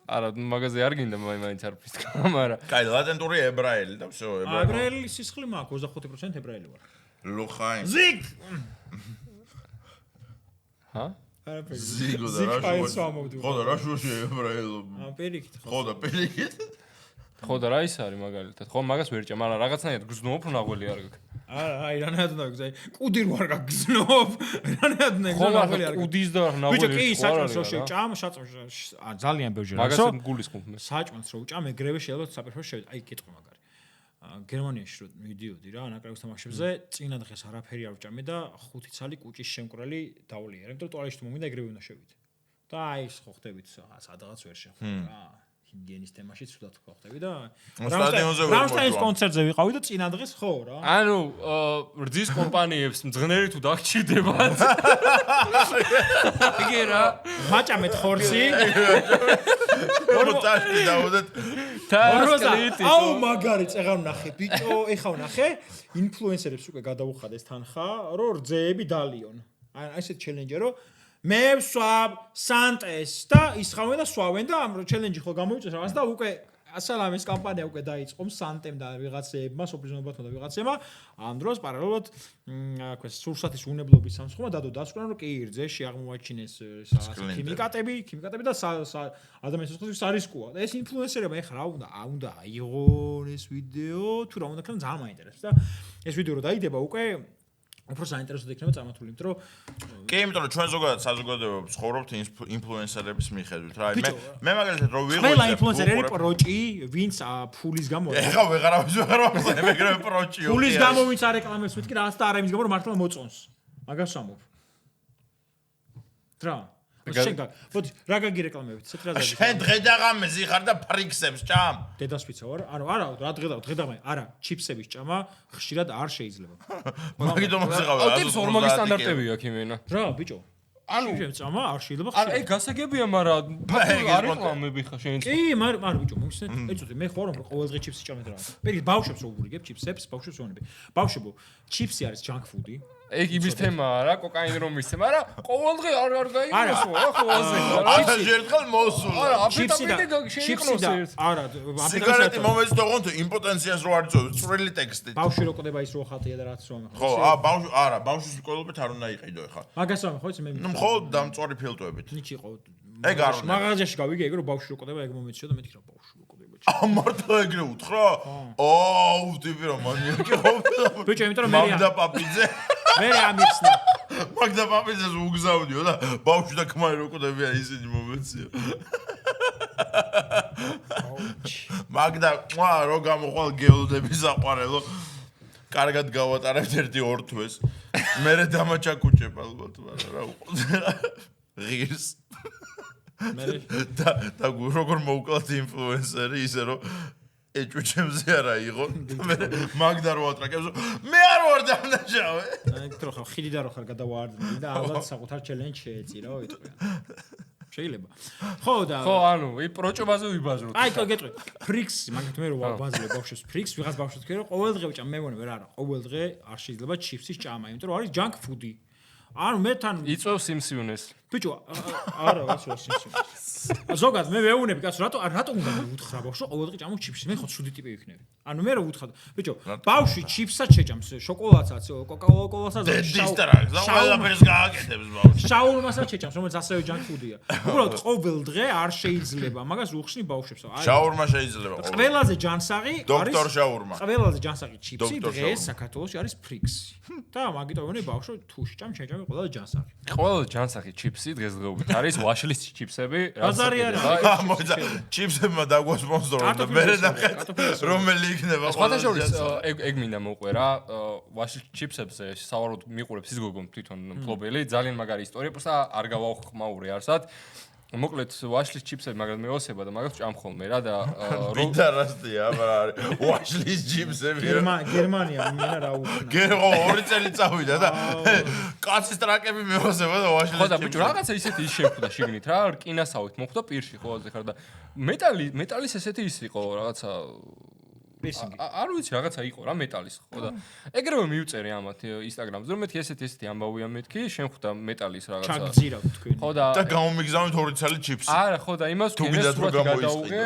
არა, მაგაზე არ გინდა მაინც არ ვფიქრ, მაგრამ კაი, ლატენტური ებრაელი და всё, ებრაელი. ებრაელი სისხლი მაქვს, 25% ებრაელი ვარ. ლუხაინ. ზიგ. ჰა? არაფერი. ზიგო და რა შუაში. ხო და რა შუაში ებრაელობა. პირიქით. ხო და პირიქით. ხო და რა ის არის მაგალითად? ხო, მაგას ვერ ჭამ, მაგრამ რაღაცნაირად გზნობ რომ ნაღველი არ გაქვს. არა, აი რანაირად უნდა გზაი. კუდი რო არ გაგზნობ. რანაირად უნდა ხო, ნაღველი არ გაქვს. კუდის და ნაღველი. ბიჭო, კი, საჭმელს რო შეჭამ, ძალიან ბევრჯერ. მაგას გულისხმობ მე. საჭმელს რო უჭამ, ეგრევე შეიძლება საფერფო შევედა. აი, კითხვა მაგარი. გერმანიაში რო მიდიოდი რა ნაკრების თამაშებზე წინა დღეს არაფერი არ ვჭამე და 5 ცალი კუჭის შემკრალი დავლიერე იმიტომ რომ ტუალეტში მომიდა ეგრევე უნდა შევიდე და აი ეს ხო ხდებით სადღაც ვერ შეხვდა რა ჰიგიენის თემაში ცუდად ხვდები და რამშტაინის კონცერტზე ვიყავი და წინა დღეს ხო რა ანუ რძის კომპანიებს მძღნელი თუ დაგჭირდებათ იგი რა მაჭამეთ ხორცი როტაში დავუდეთ აუ მაგარი წეღარ ვნახე ბიჭო ეხა ვნახე ინფლუენსერებს უკვე გადაუხადეს თანხა რომ რძეები დალიონ აი ესეთ ჩელენჯი რომ მე ვსვამ სანტეს და ისხავენ და სვავენ და ამ ჩელენჯი ხო გამოიწეს რაღაც და უკვე ასალამის კამპანია უკვე დაიწყო სანტემ და ვიღაცებმა სოფლიზნობათმა და ვიღაცებმა ამ დროს პარალელურად აკვე სურსათის უნებლობის სამსხმა დადო დასკვნა რომ კი რძეში აღმოაჩინეს რაღაც ქიმიკატები და ადამიანის სიცოცხლის არისკოა და ეს ინფლუენსერებმა ეხლა რა უნდა აიღონ ეს ვიდეო თუ რა უნდა ქნა ძალიან მაინტერესებს და ეს ვიდეო რო დაიდება უკვე უფრო საინტერესოდ იქნება წარმართული, იმიტომ რომ კი, იმიტომ რომ ჩვენ ზოგადად საზოგადოება ცხოვრობთ ინფლუენსერების მიხედვით, რა. მე მაგალითად რო ვიღო ყველა ინფლუენსერი პროჭი, ვინც ფულის გამო. ეხა ვეღარავის ეგრევე პროჭიო. ფულის გამო ვინც არეკლამებს მეთქი რაღაც და არა იმის გამო რომ მართლა მოწონს. მაგას ვამბობ. რა? შენ ბოდი რა გაგირეკლამებით ცეთ რა ზაგი შენ დღედაღამეზი ხარ და ფრიქსებს ჭამ დედასვიცა ვარ ანუ არა რა დღედაღამე არა ჩიფსების ჭამა ხშირად არ შეიძლება მაგიტომ მოხდება ტიპს ორმაგი სტანდარტები აქვს იმენა რა ბიჭო ანუ ჭამა არ შეიძლება ხშირად აი გასაგებია მაგრამ არ რეკლამები ხა შენ კი მაგრამ ბიჭო მოიხსენეთ ეცოდი მე ხო რომ ყოველდღე ჩიფსი ჭამეთ რა პირიქით ბავშვებს უგურიგებ ჩიფსებს ბავშვებს ვონები ბავშვებო ჩიფსი არის ჯანკ ფუდი ეგ იმის თემაა რა კოკაინი რომ მისცე მაგრამ ყოველდღე არ გაიგოსო რა ხოლმე არა ჯერთხელ მოსულ არა აფეტამინი შეიყნოს ერთ არა სიგარეტი მომეც თქონთ იმპოტენციას რო არ იწოვს წვრილი ტექსტით ბავშვი რო ყდება ის რო ხატია და რაც რომ ხო ბავშვი არა ბავშვის მკვლობით არ უნდა იყიდო ეხლა მაგას ვამე ხო იცი მე ნუ მხოლოდ დამწვარი ფილტვებით ნიჭი ყო ეგ არ უნდა მაღაზიაში გავიგე ეგ რომ ბავშვი რო ყდება ეგ მომეციო და მეთქი რა ბავშვი რო ყდება მართლა ეგრე უთხრა ოუ ვთქვი რომ მანიაკი ყოფილა ბიჭო იმიტომ რომ მე მაგდა პაპიძე მე ამიხსნა მაგდა პაპიძეს უგზავნიო და ბავშვი და ქმარი რო ყდებია ისინი მომეციო მაგდა რო გამოხვალ გეოლოდების საყვარელო კარგად გავატარებთ 1-2 თვეს მერე დამაჩაკუჭებ ალბათ მაგრამ რა უყო ღირს და როგორ მოვკლათ ინფლუენსერი ისე რომ ეჭუჩემზე არა იყო მე მაგდა რო ატრაკებს მე არ ვარ დამნაშავე აი თქო ხა ხიდი და რო ხარ გადავაარდნი და ალბათ საკუთარ ჩელენჯ შეეწირო იტყვი შეიძლება ხო და ხო ანუ ი პროჭობაზე ვიბაზროთ აი თქო გეტყვი ფრიქს მაგით მე რო ვაბაზრე ბავშვებს ფრიქს ვიღაც ბავშვს თქვი რომ ყოველდღე ვჭამ მე მგონი ვერ არა ყოველდღე არ შეიძლება ჩიფსის ჭამა იმიტომ რომ არის ჯანკ ფუდი ანუ მე თან იწევს სიმსივნეს ბიჭო არა ვასო სიმსივნეს ზოგადად მე ვეუბნები კაცო რატო უნდა უთხრა ბავშვო ყოველდღე ჭამო ჩიფსს მე ხო ცუდი ტიპი ვიქნები ანუ მე რო უთხრა ბიჭო ბავშვი ჩიფსსაც შეჭამს შოკოლადსაც კოკა-კოლასაც ყველაფერს გააკეთებს ბავშვი შაურმასაც შეჭამს რომელიც ასევე ჯანკ ფუდია უბრალოდ ყოველდღე არ შეიძლება მაგას უხსნი ბავშვებს შაურმა შეიძლება ყველაზე ჯანსაღი დოქტორ შაურმა ყველაზე ჯანსაღი ჩიფსი დღეს საქართველოში არის ფრიქსი და მაგიტო ვეუბნები ბავშვო თუ შეჭამ შეჭამი ყველაზე ჯანსაღი ყველა ჯანსაღი ჩიფსი დღესდღეობით არის ვაშლის ჩიფსები ბაზარი არის მოიცა ჩიფსებმა დაგვასპონსოროთ და მე ნახეთ რომელი იქნება ყველა შორის ეგ მინდა მოყვე რა ვაშლის ჩიფსებზე სავარაუდოდ მიყურებს ის გოგო თვითონ მფლობელი ძალიან მაგარი ისტორია პროსტა არ გავახმაურე არსად მოკლედ ვაშლის ჩიფსები მაგრამ მეოსება და მაგას ჭამ ხოლმე რა და ბიტარასტია აბა არის ვაშლის ჩიფსები გერმანია მინა რა უხნა გერმო 2 წელი წავიდა და კაცის ტრაკები მეოსება და ვაშლის ხო და ბიჭო რაღაცა ისეთი ის შეხვდა შიგნით რა რკინასავით მოხვდა პირში ყველაზე ხარ და მეტალის ესეთი ის იყო რაღაცა არ ვიცი რაღაცა იყო რა მეტალის ხო და ეგრევე მივწერე ამათ ინსტაგრამზე რომ მეთქი ესეთი ამბავია მეთქი შენ ხვდა მეტალის რაღაცა ჩაგძირავ თქვენ ხო და გამომიგზავნით 2 წელი ჩიფსი არა ხო და იმას გენესურად გადაუღე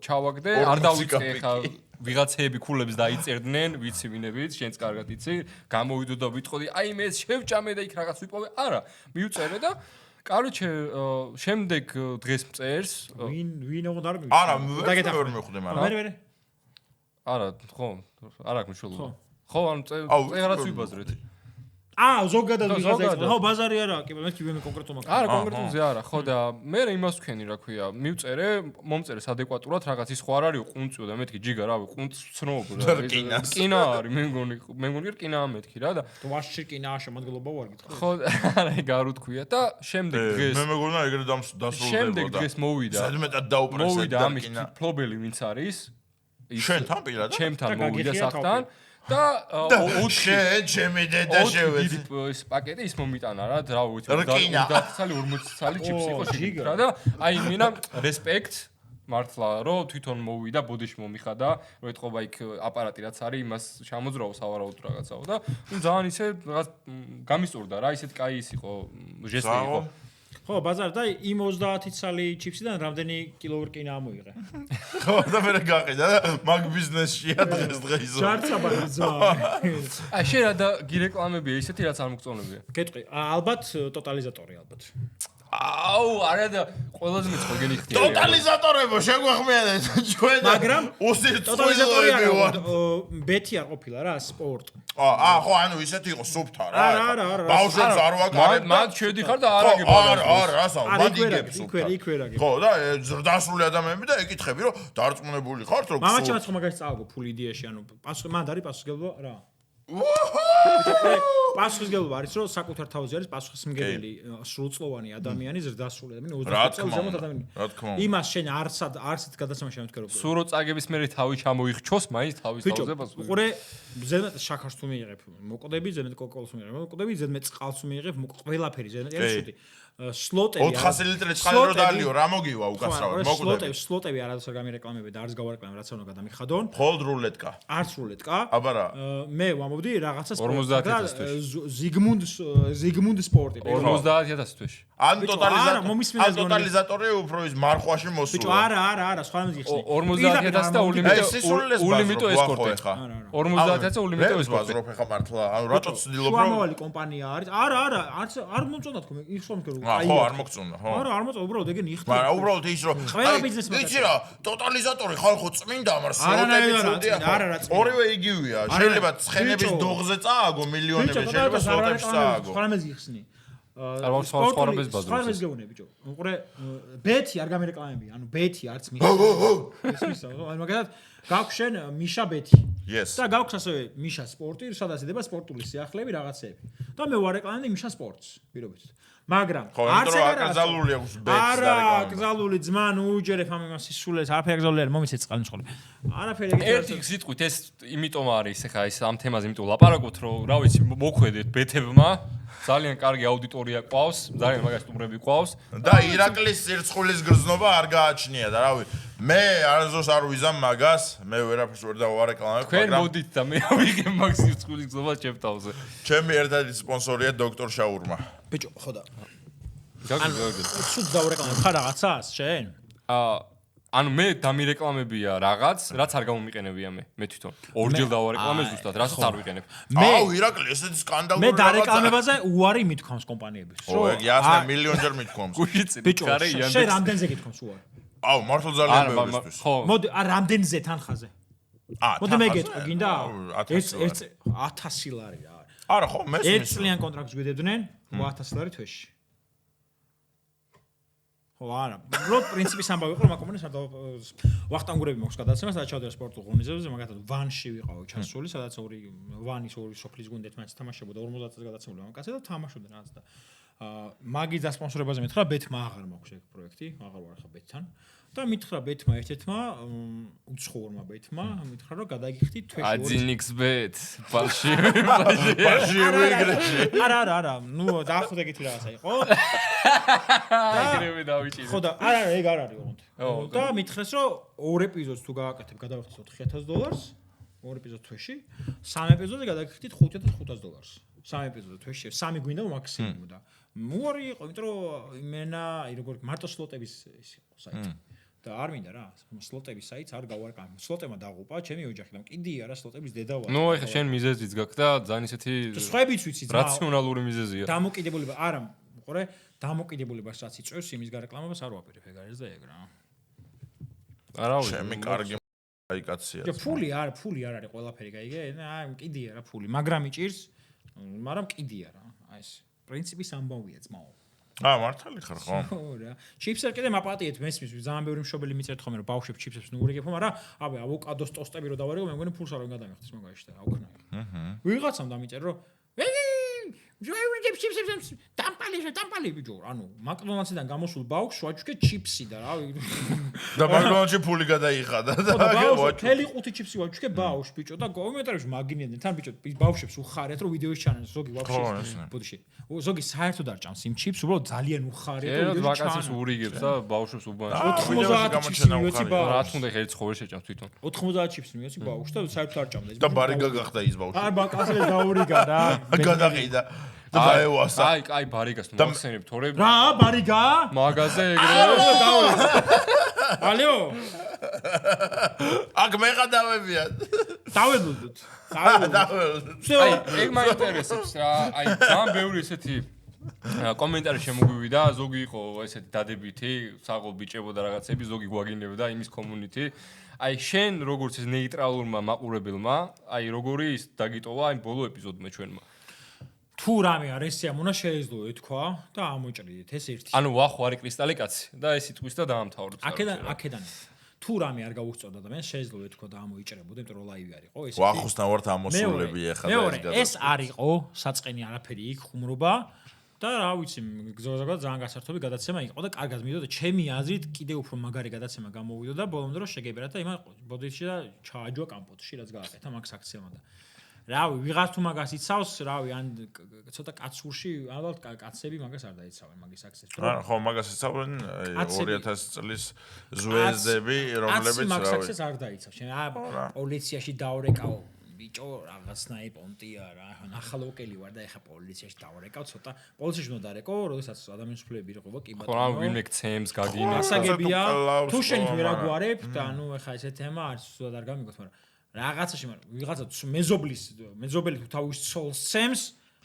ჩავაგდე არ დავიწყე ხა ვიღაცეები ქულებს დაიწერდნენ ვიცი ვინებით შენც კარგად იცი გამოვიდო და ვიტყოდი აი მე შევჭამე და იქ რაღაც ვიპოვე არა მივწერე და კაროჩე შემდეგ დღეს მწერს ვინ ოღონდ არ მივწერე არა ვერ მივხვდი მაგრამ მე არა ხო არ აქვს მნიშვნელობა ხო ანუ წერას ვიბაზრეთ ზოგადად ვიღაცა იყო. ხო, ბაზარი არაა, კი, მე ვიმე კონკრეტულად. არა, კონკრეტულზე არა, ხო და მე იმას ვქენი, რა ქვია, მივწერე, მომწერეს ადეკვატურად რაღაც ის ხო არ არის ყუნწიო და მეთქი ჯიგა, რავი, ყუნწს ვცნობ რა. რკინა არის, მე მგონი რკინაა მეთქი რა და ვაშში რკინაა შემოდგლობა ვარ გითხრა. ხო, არა, ეგ არ უთქვია და შემდეგ დღეს მე მეგონა ეგრე დასრულდებოდა. შემდეგ დღეს მოვიდა. სადმეტად დაუპრესეთ მოვიდა ამის ფლობელი ვინც არის? შენთან პირადად? ჩემთან მოვიდა სახთან. და ჩემი დედა შევეცი. ის პაკეტი ის მომიტანა რა, რა ვიცი, 30 წელი 40 წელი ჩიპსი იყო შეგიძლია რა და აი მინა რესპექტ მართლა რომ თვითონ მოვიდა ბოდიში მომიხადა, რომ ეთყობა იქ აპარატი რაც არის, იმას შემოძრავო სავარაუდო რაღაცაო და ძალიან ისე რაღაც გამისწორდა რა, ისეთ კაი ის იყო, ჟესტი იყო. ხო, ბაზარ და იმ 30 წელი ჩიფსიდან რამდენი კილო რკინა ამოიღე. ხო, და მე გაყიდა და მაგ ბიზნესშია დღეს. ჯარცაბარი ძმა. აი შენ რა და გირეკლამებია ისეთი რაც არ მოგწონებია. გეტყვი, ალბათ ტოტალიზატორი ალბათ. აუ, არა და ყველაზე მეწყო გენი ხდია. ტოტალიზატორებო შეგვეხმიანეთ ჩვენ. მაგრამ ტოტალიზატორი არა, ბეთი არ ყოფილა რა, სპორტ. ხო, ანუ ისეთი იყო სუფთა რა. არა. ბავშვებს არ ვაკარებ. მათ შედიხარ და არა გიბარებს. არა, რასაო, მადიგებს სუფთა. იქვე რა. ხო, და დასრული ადამიანები და ეკითხები, რომ დარწმუნებული ხართ, რომ მამაჩემაც ხომ მაგას წააგო ფულ იდეაში, ანუ მანდ არის პასუხისმგებლობა რა. პასუხისმგებლობა არის რომ საკუთარ თავზე არის პასუხისმგებელი სრულწლოვანი ადამიანი ზრდასრული ადამიანი 20 წელს ზემოთ ადამიანი. რა თქმა უნდა. იმას შენ არსად გადაცემა შემეთქე რომ სულ რო წაგების მერე თავი ჩამოიხჩოს, მაინც თავის თავზე პასუხი. ყურე ზედმეტ შაქარს თუ მიიღებ, მოკვდები, ზედმეტ კოკაოლს მიიღებ, მოკვდები, ზედმეტ წყალს მიიღებ, ყველაფერი ზედმეტ არის შუti. სლოტები 400 ლიტრი წყალი რო დალიო, რა მოგივა უკაცრავად, მოკვდები. სლოტები არადასდროს არ გამირეკლამებე და არც გავარეკლამებ, რაც უნდა გადამიხადონ. მხოლოდ რულეტკა. არც რულეტკა. აბა რა. მე ვამოვდი რაღაცა 50,000 თვეში. ზიგმუნდ სპორტი. 50,000 თვეში. ან ტოტალიზატორი უფრო ის მარხვაში მოსულა. ბიჭო, არა, სხვა რამე გიხსნი. 50,000 და ულიmitო ესკორტი. 50,000 და ულიmitო ესკორტი. ვაზრობ ხა მართლა. ანუ რატო ცდილობ რომ შუამავალი კომპანია არის. არა, არ მომწონდა თქო, ის რომ მქერო. ხო, არ მოგწონდა, ხო. არა, არ მოწონდა, უბრალოდ ეგენი იხდი. მაგრამ უბრალოდ ის რომ ყველა ბიზნესმენი იცი რა, ტოტალიზატორი ხალხო წმინდა, მაგრამ სლოტები წუდია. არა, ორივე იგივეა. შეიძლება ცხენების დოღზე წააგო მილიონები, შეიძლება სლოტებში წააგო. სხვა რამე გიხსნი. არ ვსვარებს ბაზრობს. სხვა რამე გეუბნები, ბიჭო. უყურე, ბეთი არ გამირეკლამები, ანუ ბეთი არც მიხა. ეს მისა, ანუ მაგალითად გაქვს შენ მიშა ბეთი. Yes. და გაქვს ასევე მიშა სპორტი, სადაც იდება სპორტული სიახლეები, რაღაცეები. და მე ვარეკლამდი მიშა სპორტს, პირობით. მაგრამ არც აკრძალული აქვს ბეთს და რეკლამა. არა, აკრძალული ძმა, ნუ უჯერებ ამ იმას სისულეს, არაფერი აკრძალული არ მომიცეთ წყალი მწყობი. არაფერი ეგეთი. ერთი სიტყვით ეს იმიტომ არის ეხა ეს ამ თემაზე იმიტომ ლაპარაკობთ რომ რა ვიცი მოხვედეთ ბეთებმა ძალიან კარგი აუდიტორია ყავს, ძალიან მაგას სტუმრები ყავს და ირაკლის სირცხულის გრძნობა არ გააჩნია და რავი მე არასდროს არ ვიზამ მაგას, მე ვერაფერს ვერ დავარეკლამებ, მაგრამ თქვენ მოდით და მე ვიღებ მაგ სირცხულის გრძნობას ჩემ თავზე. ჩემი ერთადერთი სპონსორია დოქტორ შაურმა. ბიჭო, ხო და გაგიგე. სულ დავარეკლამებ ხარ რაღაცას შენ? ანუ მე დამირეკლამებია რაღაც, რაც არ გამომიყენებია მე თვითონ. ორჯერ დავარეკლამე ზუსტად, რასაც არ ვიყენებ. აუ, ირაკლი, ესეთი სკანდალური რაღაცა. მე დარეკლამებაზე უარი მithქვამს კომპანიების. ხო, ეგ იასნა მილიონჯერ მithქვამს. გუშიცი ხარე იანდექს. შენ რამდენზე გithქვამს უარი? აუ, მართლა ძალიან ბევრისთვის. ხო. მოდი, რამდენზე თანხაზე? მოდი მე გეტყვი, გინდა? 1000 ლარი რა. არა, ხო, მე ერთ წლიან კონტრაქტს გვიდებდნენ 1000 ლარი თვეში. ხო, არა. უბრალოდ პრინციპის ამბავი იყო, რომ კომპანიას არ ვახტანგურები მოხს გადაცემას, სადაც ჩავდივარ სპორტულ ღონისძიებაზე, მაგათაც ვანში ვიყავი ჩასული, სადაც ვანის ორი სოფლის გუნდი ერთმანეთს თამაშებოდა 50 წელს გადაცემული მამაკაცი და თამაშობდნენ რაღაც და მაგის დასპონსორებაზე მითხრა ბეთმა აღარ მაქვს ეგ პროექტი, აღარ ვარ ხა ბეთთან. და მითხრა ბეთმა ერთ-ერთმა უცხოურმა ბეთმა მითხრა რომ გადაგიხდით თვეში აძინიქს ბეთ ბალში არა ნუ დაახოთ ეგეთი რაღაცა იყო ეგრევე დავიჭირე ხო და არა ეგ არ არის ოღონდ და მითხრეს რომ ორ ეპიზოდს თუ გავაკეთებ გადავიხდით $4,000 ორ ეპიზოდ თვეში 3 ეპიზოდზე გადაგიხდით $5,500 3 ეპიზოდზე თვეში 3 გვინდა მაქსიმუმ და მოარი იყო იმიტომ რომ იმენა როგორ მარტო სლოტების ის იყო საიტი და არ მინდა რა სლოტების საიტს არ გავარკვევ სლოტემა დაღუპა ჩემი ოჯახი და კიდია რა სლოტების დედა ვარ ნუ ეხა შენ მიზეზიც გაქვს და ძალიან ისეთი სხვაებიც ვიცი ძმა რაციონალური მიზეზია დამოკიდებულება არა მოყურე დამოკიდებულებას რაც იწევს იმის გარეკლამებას არ ვაპირებ ეგ არის და ეგ რა არა ვიცი ჩემი კარგი აი კაცია ფული არ არის ყველაფერი გაიგე აი კიდია რა ფული მაგრამ იჭირს მაგრამ კიდია რა. აი ეს პრინციპის ამბავია ძმაო. მართალი ხარ ხო? ხო რა. ჩიპსერ კიდე მაპატიეთ მესმის ძალიან ბევრი მშობელი მიწერთ ხოლმე რომ ბავშვებს ჩიპსებს ნუღურიგებ ხო, მაგრამ აბე ავოკადოს ტოსტები რო დავარიგო მე მგონი ფულს არ გადამიხდეს მაგაში და აუქნაი. ვიღაცამ დამიწერე რომ ჯოი ჩიპსებს დამპალი ბიჭო, ანუ მაკდონალდსიდან გამოსულ ბავშვს ვაჩუქე ჩიპსი და რავი. და მაკდონალდსში ფული გადაიხადა და თელი ყუთი ჩიპსი ვაჩუქე ბავშვს ბიჭო და კომენტარებში მაგინიდნენ თან ბიჭო ბავშვებს უხარიათ რომ ვიდეოს ჩანს ზოგი ვაფშე ბოდიში. ზოგი საერთოდ არ ჭამს იმ ჩიპს, უბრალოდ ძალიან უხარიათ რომ ვიდეოს ჩანს. ვაკაცებს ურიგებს და ბავშვებს უბანს. 90 ჩიპსი მიოცი ბავშვს. რა თქმა უნდა ხელი ცხოვრი შეჭამს თვითონ. 90 ჩიპსი მიოცი ბავშვს და საერთოდ არ ჭამდა ის. და ბარიგა გახდა ის ბავშვი. არ ბაკასზე დაურიგა რა. გადაყიდა. და დაევასა. აი ბარიგას მოახსენებ თორე. რა ბარიგა? მაგაზე ეგრევე. ალო. აქ მე გადავებიათ. დავედოდოთ. აი ეგ მაინტერესებს რა. აი ძალიან ბევრი ესეთი კომენტარი შემოგვივიდა, ზოგი იყო ესეთი დადებითი, საღოლ ბიჭებო და რაღაცები, ზოგი გვაგინებდა იმის community. აი შენ როგორც ეს ნეიტრალურმა მაყურებელმა, აი როგორი ის დაგიტოვა აი ბოლო ეპიზოდმა ჩვენმა. თუ რამე არ ესეამ უნდა შეეძლო ეთქვა და ამოჭრიდეთ ეს ერთი. ანუ ვახო არის კრისტალი კაცი და ეს იტყვის და დაამთავრებს. აქედან თუ რამე არ გაუწოდა და მე შეეძლო ეთქვა და ამოიჭრებოდა, იმიტომ რომ ლაივი არისო ეს. ვახოსთან ვართ ამოსულები ეხლა და ეს გადაწყდა. ეს არისო საწყენი არაფერი იქ ხუმრობა და რა ვიცი გზოგადად ძალიან გასართობი გადაცემა იყო და კარგად მიდოდა ჩემი აზრით კიდე უფრო მაგარი გადაცემა გამოვიდო და ბოლომდე რომ შეგებერა და იმან ბოდიში და ჩააჯვა კამპოტში რაც გააკეთა მაგ აქციამ და რავი ვიღაც თუ მაგას იცავს რავი ან ცოტა კაცურში ალბათ კაცები მაგას არ დაიცავენ მაგის აქციას რა ხო მაგას იცავენ 2000 წლის ზვეზდები რომლებიც რავი მაგას აქციას არ დაიცავს შენ პოლიციაში დაურეკაო ბიჭო რაღაცნაი პონტია რა ნახალოკელი ვარ და ეხა პოლიციაში დავრეკავ ცოტა პოლიციაში უნდა დარეკო როდესაც ადამიანის ფლები იყო კი ბატონო ხო რა ვინმე გცემს გაგინებს ასაგებია თუ შენ ვერაგვარებ და ნუ ეხა ესე თემა არც სულად არ გამიგოთ მაგრამ რაღაცაში ვიღაცა მეზობელი თუ თავის ცოლს ცემს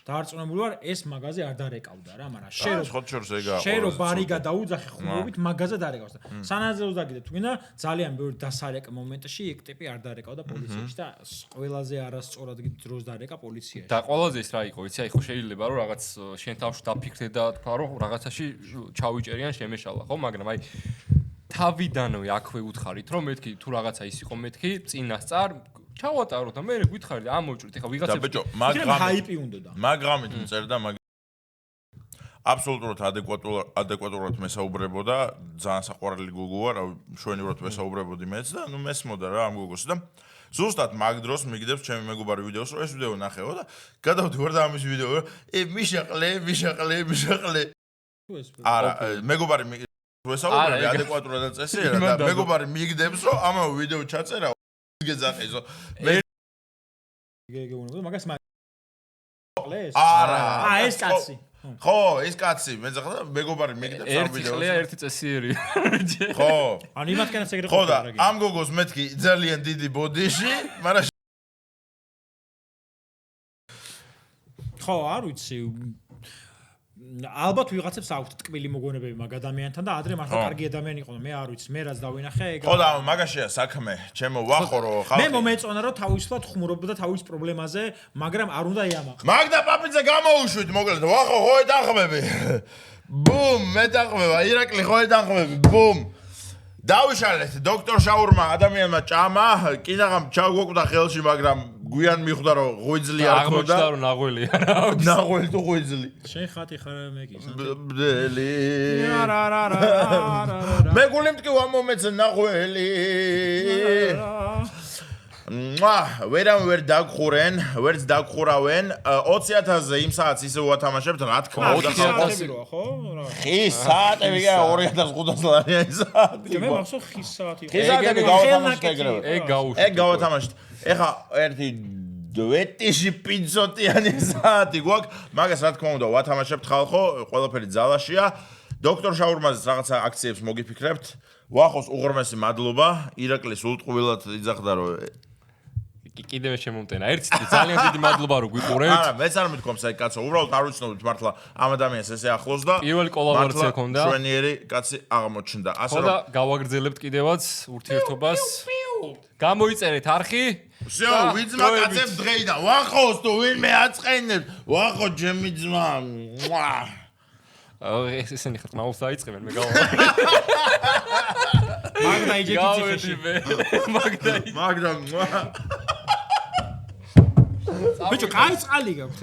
დაარწმუნებული ვარ ეს მაღაზია არ დარეკავდა რა მაგრამ შენ რო ბარიგა დაუძახე ხუმრობით მაღაზია დარეკავს და სანაძეოს დაგიდე თუ გინდა ძალიან ბევრი დასარეკ მომენტში ეგ ტიპი არ დარეკავდა პოლიციაში და ყველაზე არასწორად დროს დარეკა პოლიციაში და ყველაზე ის რა იყო ვიცი აი ხო შეიძლება რომ რაღაც შენ თავში დაფიქრდე და თქვა რომ რაღაცაში ჩავიჭერიან შემეშალა ხო მაგრამ აი თავიდანვე აქვე უთხარით რომ მეთქი თუ რაღაცა ის იყო მეთქი წინასწარ ჩავატარო და მე გითხარით ამოვჭრით ეხა ვიღაცებს ბიჭო ჰაიპი უნდოდა მაგრამით წერდა აბსოლუტურად ადეკვატურად მესაუბრებოდა ძალიან საყვარელი გოგო ვარ მშვენივრად მესაუბრებოდი მეც და ნუ მესმოდა რა ამ გოგოს და ზუსტად მაგ დროს მიგდებს ჩემი მეგობარი ვიდეოს რომ ეს ვიდეო ნახეო და გადავდივარ და ამის ვიდეო რომ მიშაყლე არა მეგობარი ვესაუბრები ადეკვატურად წესიერა და მეგობარი მიგდებს რომ ამავე ვიდეო ჩაწერა გეძახიზო მე გეგეუნებოდა მაგას არა ეს კაცი ხო ეს კაცი მე ზახდა მეგობარი მიგდებს ამ ვიდეოს ერთი წესიერი ხო ანუ იმათკენაც ეგრე ხო და ამ გოგოს მეთქი ძალიან დიდი ბოდიში მაგრამ ხო არ ვიცი ალბათ ვიღაცებს აქვთ ტკბილი მოგონებები მაგ ადამიანთან და ადრე მართლა კარგი ადამიანი იყო მე არ ვიცი მე რაც დავინახე ეგ ხო და მაგაშია საქმე ჩემო ვახორო ხალხი მე მომეწონა რომ თავისუფლად ხუმრობდა თავის პრობლემაზე მაგრამ არ უნდა ეამაყო მაგდა პაპიძე გამოუშვით მოკლედ ვახო ხო ეთანხმები ბუმ მეტანხმება ირაკლი ხო ეთანხმები ბუმ დავიშალეთ დოქტორ შაურმა ადამიანმა ჭამა კიდაღამ ჩაგვაკვდა ხელში მაგრამ გვიან მიხვდა რომ ღვიძლი არ ქონდა აღმოჩნდა რომ ნაღველია რა ნაღველი თუ ღვიძლი შენ ხათი ხარ მეკის ბდელი მე გული მტკივა მომეც ნაღველი ვერ დაგხურენ ვერც დაგხურავენ 20000-ზე იმ საათს ისე ვათამაშებთ რა თქმა უნდა ხო ხის საათები 2500 ლარიანი საათი მე მახსოვს ხის საათი ხის საათები გავათამაშეთ ეგრევე ეგ გავათამაშეთ ეხა ერთი დუეტიში პინცოტიანი საათი გვაქვს მაგას რა თქმა უნდა ვათამაშებთ ხალხო ყველაფერი ძალაშია დოქტორ შაურმაზეც რაღაცა აქციებს მოგიფიქრებთ ვახოს უღრმესი მადლობა ირაკლის ულტყვილად იძახდა რომ კიდევ შემომტენა ერთი ძალიან დიდი მადლობა რომ გვიყურებთ არა მეც არ მithქვამს აი კაცო უბრალოდ არ ვიცნობთ მართლა ამ ადამიანს ესე ახლოს და პირველი კოლაბორაცია ქონდა შვენიერი კაცი აღმოჩნდა ასე რომ გავაგრძელებთ კიდევაც ურთიერთობას გამოიწერეთ არხი всё, ვიძმა კაცებს დღეიდა. ვახოს თუ ვინმე აწყენებს. ვახო ჩემი ძმა. ესენი ხტმაულს დაიწყებენ მე გავა. მაგდა იჯეთი ციხეში. მაგდა. ბიჭო, კაი წყალი გაქვთ.